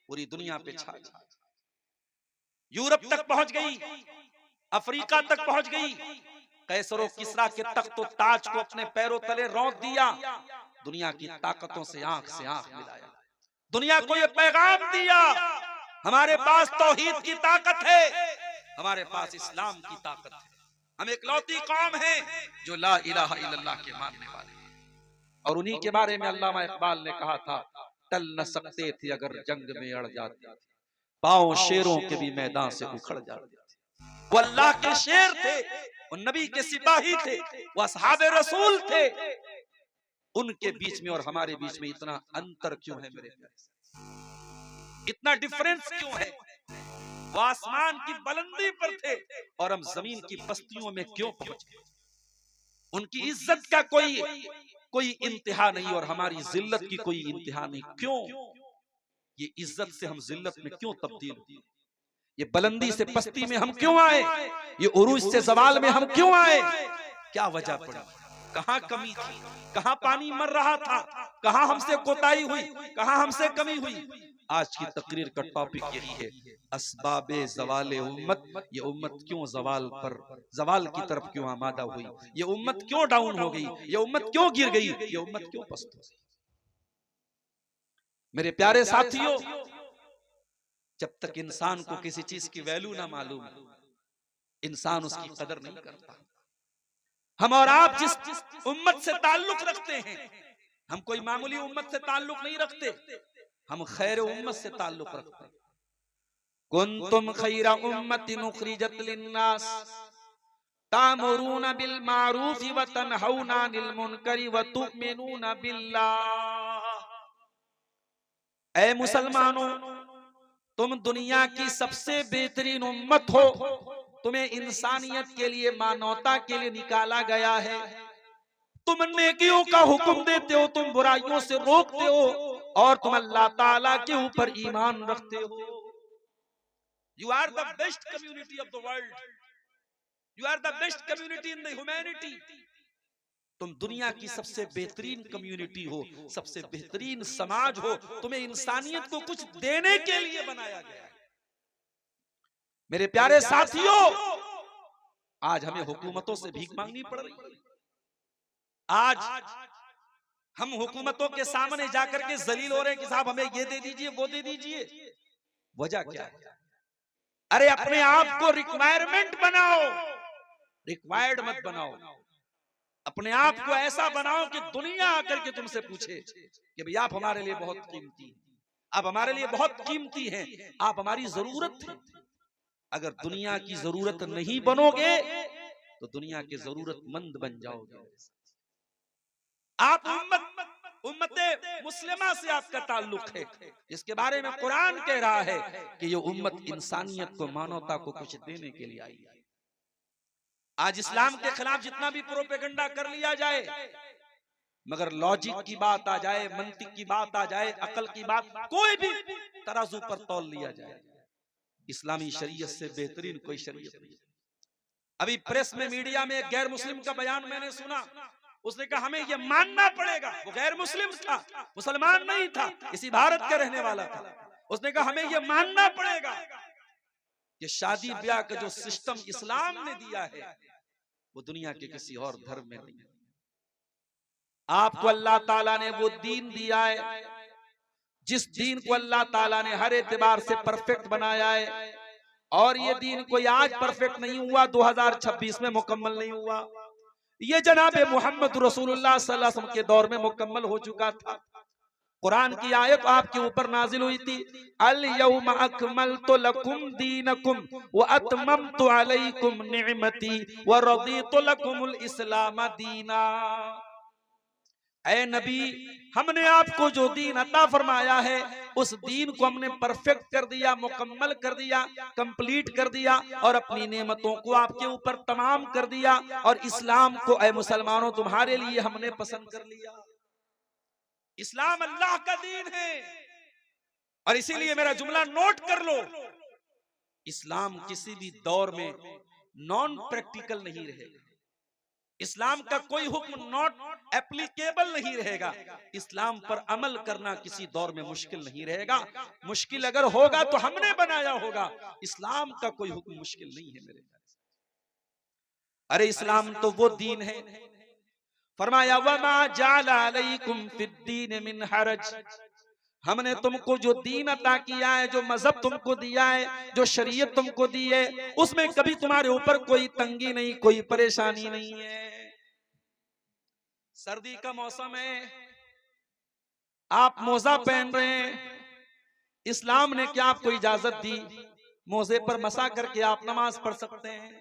पूरी दुनिया पे छा गई, यूरोप तक पहुंच गई, अफ्रीका तक पहुंच गई, कैसरो किसरा के तख्त और ताज को अपने पैरों तले रौंद दिया, दुनिया की ताकतों से आंख मिलाया, दुनिया को ये पैगाम दिया हमारे पास तौहीद की ताकत है, हमारे पास इस्लाम की ताकत है, हम इकलौती कौम है जो ला इलाहा इल्लल्लाह के मानने वाले हैं। और उन्हीं के बारे में अल्लामा इकबाल ने कहा था, टल न सकते थे अगर जंग में अड़ जाते, पांव शेरों के भी मैदान से उखड़ जाते। वो अल्लाह के शेर थे, वो नबी के सिपाही थे, वो असहाबे रसूल थे, उनके बीच में और हमारे बीच में इतना अंतर क्यों है मेरे प्यारे? इतना डिफरेंस क्यों है? वो आसमान की बुलंदी पर थे और हम जमीन की बस्तियों में क्यों पहुंच गए? उनकी इज्जत का कोई इंतहा नहीं और हमारी जिल्लत की कोई इंतहा नहीं। क्यों? ये इज्जत से हम जिल्लत में क्यों तब्दील हुए? ये बुलंदी से पस्ती में हम क्यों आए? ये उरूज से जवाल में हम क्यों आए? क्या वजह पड़ी? कहाँ कमी थी? कहाँ पानी मर रहा था? कहाँ हमसे कोताही हुई? कहाँ हमसे कमी हुई? आज की तकरीर का टॉपिक यही है, असबाबे ज़वाले उम्मत। ये उम्मत क्यों जवाल की तरफ क्यों आमादा हुई? ये उम्मत क्यों डाउन हो गई? ये उम्मत क्यों गिर गई? ये उम्मत क्यों पस्त हो गई? मेरे प्यारे साथियों, जब तक इंसान को किसी चीज की वैल्यू ना मालूम, इंसान उसकी कदर नहीं करता। हम और आप जिस उम्मत से ताल्लुक रखते हैं, हम कोई मामूली उम्मत से ताल्लुक नहीं रखते, हम खैर उम्मत से ताल्लुक रखते हैं। कुंतुम खैरा उम्मतिन उखरिजत लिन्नास तामुरूना बिल मारूफ व तनहौना अनिल मुनकर व तुमिनूना बिल्लाह। ऐ मुसलमानों, तुम दुनिया की सबसे बेहतरीन उम्मत हो, तुम्हें इंसानियत के लिए, मानवता के लिए निकाला गया है। तुम नेकियों का हुक्म देते हो, तुम बुराइयों से रोकते हो, और तुम अल्लाह ताला के ऊपर ईमान रखते हो। You are the best community of the world, you are the best community in the humanity. तुम दुनिया की सबसे बेहतरीन कम्युनिटी हो, सबसे बेहतरीन समाज हो। तुम्हें इंसानियत को कुछ देने के लिए बनाया गया है। मेरे प्यारे साथियों, आज हमें हुकूमतों से भीख मांगनी पड़ रही है। आज हम हुकूमतों के सामने जाकर के जलील हो रहे हैं कि साहब हमें ये दे दीजिए, वो दे दीजिए। वजह क्या है? अरे अपने आप को रिक्वायरमेंट बनाओ, रिक्वायर्ड मत बनाओ। अपने आप को ऐसा बनाओ कि दुनिया आकर के तुमसे पूछे कि भाई आप हमारे लिए बहुत कीमती हैं, आप हमारे लिए बहुत कीमती हैं, आप हमारी जरूरत है। अगर दुनिया की जरूरत नहीं बनोगे तो दुनिया के जरूरतमंद बन जाओगे। आप उम्मते मुस्लिमा से आपका ताल्लुक है, जिसके बारे में कुरान कह रहा है कि ये उम्मत इंसानियत को, मानवता को कुछ देने के लिए आई है। आज इस्लाम के खिलाफ जितना भी प्रोपेगेंडा कर लिया जाए, मगर लॉजिक की बात आ जाए, मंतिक की बात आ जाए, अकल की बात, कोई भी तराजू पर तौल लिया जाए, इस्लामी शरीयत से बेहतरीन कोई शरीयत नहीं। अभी प्रेस में, मीडिया में एक गैर मुस्लिम का बयान मैंने सुना। उसने कहा हमें यह मानना पड़ेगा, वो गैर मुस्लिम था, मुसलमान नहीं था, इसी भारत का रहने वाला था। उसने कहा हमें यह मानना पड़ेगा कि शादी ब्याह का जो सिस्टम इस्लाम ने दिया है वो दुनिया के किसी और धर्म में नहीं है। आपको अल्लाह ताला ने वो दीन दिया है जिस दीन को अल्लाह ताला ने हर एतबार से परफेक्ट बनाया है, और ये दीन कोई आज परफेक्ट नहीं हुआ, 2026 में मुकम्मल नहीं हुआ। ये जनाब मोहम्मद रसूलुल्लाह सल्लल्लाहु अलैहि वसल्लम के दौर में मुकम्मल हो चुका था। कुरान की आयत आपके ऊपर नाजिल हुई थी, अल यौम अकमलतु लकुम दीनकुम व अतममतु अलैकुम निअमती व रदीतु लकुमुल इस्लाम दीना। ऐ नबी, हमने आपको जो दीन अता फरमाया है उस दीन को हमने परफेक्ट कर दिया, मुकम्मल कर दिया, कंप्लीट कर दिया, और अपनी नेमतों को आपके ऊपर तमाम कर दिया, और इस्लाम को ऐ मुसलमानों तुम्हारे लिए हमने पसंद कर लिया। इस्लाम अल्लाह का दीन है, और इसीलिए मेरा जुमला नोट कर लो, इस्लाम किसी भी दौर में नॉन प्रैक्टिकल नहीं रहेगा। इस्लाम का कोई हुक्म नॉट एप्लीकेबल नहीं रहेगा। इस्लाम पर अमल करना किसी दौर में मुश्किल नहीं रहेगा। मुश्किल अगर होगा तो हमने बनाया होगा, इस्लाम का कोई हुक्म मुश्किल नहीं है मेरे। अरे इस्लाम तो वो दीन है, फरमाया वमा जाला अलैकुम फिद्दीन मिन हरज, हमने तुमको जो दीन अता किया है, जो मजहब तुमको दिया है, जो शरीयत तुमको दी है, उसमें कभी तुम्हारे ऊपर कोई तंगी नहीं, कोई परेशानी नहीं है। सर्दी का मौसम है, आप मोजा पहन रहे हैं, इस्लाम ने क्या आपको इजाजत दी, मोजे पर मसा करके आप नमाज पढ़ सकते हैं।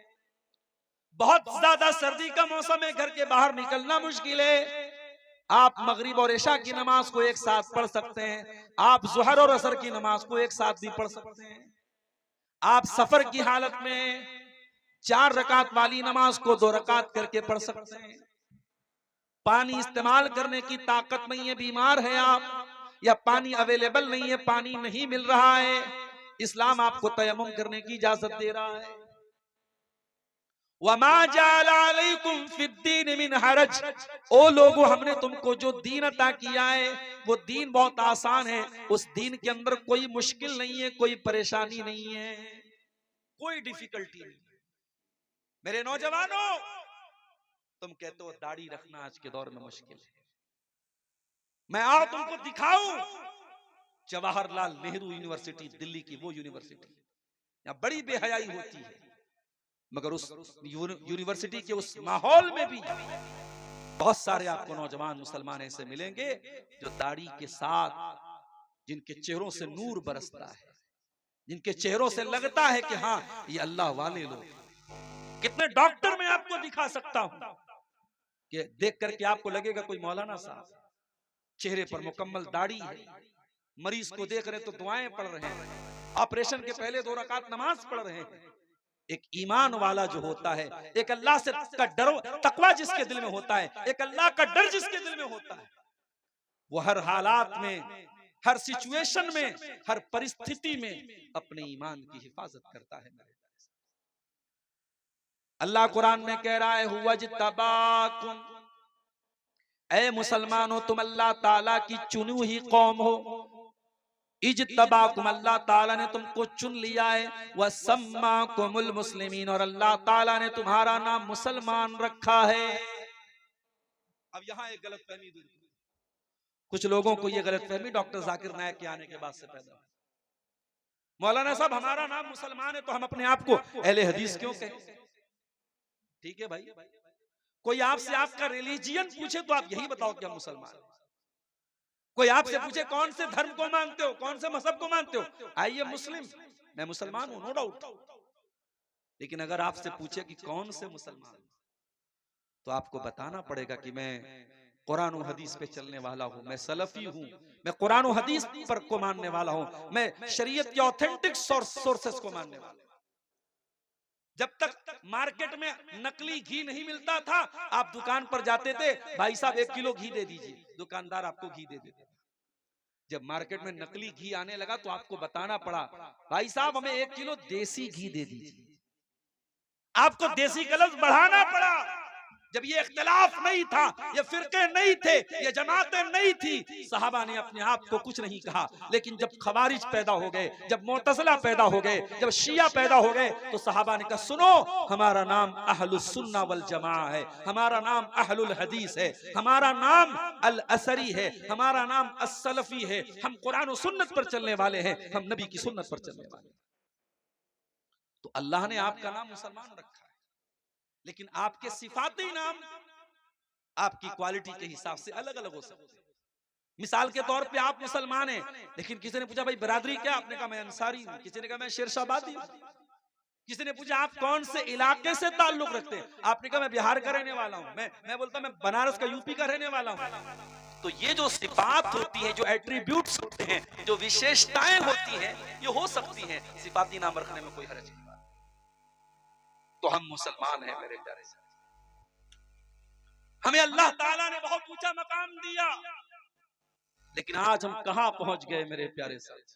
बहुत ज्यादा सर्दी का मौसम है, घर के बाहर निकलना मुश्किल है, आप मगरिब और इशा की नमाज को एक साथ पढ़ सकते हैं, आप जुहर और असर की नमाज को एक साथ भी पढ़ सकते हैं। आप सफर की हालत में 4 रकात वाली नमाज को 2 रकात करके पढ़ सकते हैं। पानी इस्तेमाल करने की ताकत नहीं है, बीमार है आप, या पानी अवेलेबल नहीं है, पानी नहीं मिल रहा है, इस्लाम आपको तयम्मुम करने की इजाजत दे रहा है। वमा जाला अलैकुम फिद्दीन मिन हरज, ओ लोगों, हमने तुमको जो दीन अता किया है वो दीन बहुत आसान है, उस दीन के अंदर कोई मुश्किल नहीं है, कोई परेशानी नहीं है, कोई डिफिकल्टी नहीं। मेरे नौजवानों, तुम कहते हो दाढ़ी रखना आज के दौर में मुश्किल है, मैं आओ तुमको दिखाऊं जवाहरलाल नेहरू यूनिवर्सिटी, दिल्ली की वो यूनिवर्सिटी, यहाँ बड़ी बेहयाई होती है, मगर उस यूनिवर्सिटी के उस माहौल में भी बहुत सारे आपको नौजवान मुसलमान ऐसे मिलेंगे जो दाढ़ी के साथ, जिनके चेहरों से नूर बरसता है, जिनके चेहरों से लगता है कि हाँ ये अल्लाह वाले लोग। कितने डॉक्टर मैं आपको दिखा सकता हूं कि देख करके आपको लगेगा कोई मौलाना साहब, चेहरे पर मुकम्मल दाढ़ी है, मरीज को देख रहे तो दुआएं पढ़ रहे हैं, ऑपरेशन के पहले 2 रकात नमाज पढ़ रहे हैं, एक ईमान वाला जो होता है, एक अल्लाह से का डर तकवा जिसके दिल में होता है, एक अल्लाह का डर जिसके दिल में होता है, वो हर हालात में, हर सिचुएशन में, हर परिस्थिति में अपने ईमान की हिफाजत करता है। अल्लाह कुरान में कह रहा है हुवज्तबाकुम, ऐ मुसलमानों तुम अल्लाह ताला की चुनी हुई कौम हो। इज्तबाकुम, अल्लाह ताला ने तुमको चुन लिया है। वसम्माकुमुल मुस्लिमीन, और अल्लाह ताला ने तुम्हारा नाम मुसलमान रखा है। अब यहाँ एक गलतफहमी दूर, कुछ लोगों को ये गलतफहमी डॉक्टर जाकिर नायक के आने के बाद से पैदा हुई। मौलाना साहब हमारा नाम मुसलमान है तो हम अपने आप को अहले हदीस क्यों कहें? ठीक है भाई, कोई आपसे आपका रिलीजियन पूछे तो आप यही बताओ कि हम मुसलमान हैं। कोई आपसे पूछे कौन से धर्म को मानते हो, कौन से मजहब को मानते हो, आई एम मुस्लिम, मैं मुसलमान हूं, नो डाउट। लेकिन अगर आपसे पूछे कि कौन से मुसलमान, तो आपको बताना पड़ेगा कि मैं कुरान और हदीस पे चलने वाला हूं, मैं सलफी हूं, मैं कुरान और हदीस पर को मानने वाला हूं, मैं शरीयत के ऑथेंटिक सोर्सेस को मानने वाला हूं। जब तक मार्केट में नकली घी नहीं मिलता था, आप दुकान पर जाते थे, भाई साहब 1 किलो घी दे दीजिए, दुकानदार आपको घी दे देता था। जब मार्केट में नकली घी आने लगा तो आपको बताना पड़ा, भाई साहब हमें 1 किलो देसी घी दे दीजिए। आपको देसी का लफ्ज बढ़ाना पड़ा। जब ये इख्तिलाफ नहीं था, ये फिरके नहीं थे, ये जमातें नहीं थी, सहाबा ने अपने आप को कुछ नहीं कहा। लेकिन जब खवारिज पैदा हो गए, जब मुअतज़िला पैदा हो गए, जब शिया पैदा हो गए, तो सहाबा ने कहा सुनो, हमारा नाम अहलुस सुन्ना वल जमा है, हमारा नाम अहलुल हदीस है, हमारा नाम अल असरी है, हमारा नाम अस-सलफी है, हम कुरान और सुन्नत पर चलने वाले हैं, हम नबी की सुन्नत पर चलने वाले हैं। तो अल्लाह ने आपका नाम मुसलमान रखा है, लेकिन आपके सिफाती नाम आपकी क्वालिटी के हिसाब से अलग अलग हो सकते हैं। मिसाल के तौर पे आप मुसलमान हैं, लेकिन किसी ने पूछा भाई बरादरी क्या, आपने कहा मैं अंसारी हूं, किसी ने कहा मैं शेरशाहबादी हूं, किसी ने पूछा आप कौन से इलाके से ताल्लुक रखते हैं, आपने कहा मैं बिहार का रहने वाला हूं, मैं बोलता मैं बनारस का यूपी का रहने वाला हूं। तो ये जो सिफात होती है, जो एट्रीब्यूट्स होते हैं, जो विशेषताएं होती हैं, ये हो सकती हैं, सिफाती नाम रखने में कोई हर्ज नहीं। तो हम मुसलमान हैं मेरे प्यारे से, हमें अल्लाह ताला ने बहुत ऊंचा मकाम दिया, लेकिन आज हम कहां पहुंच गए मेरे प्यारे साथ।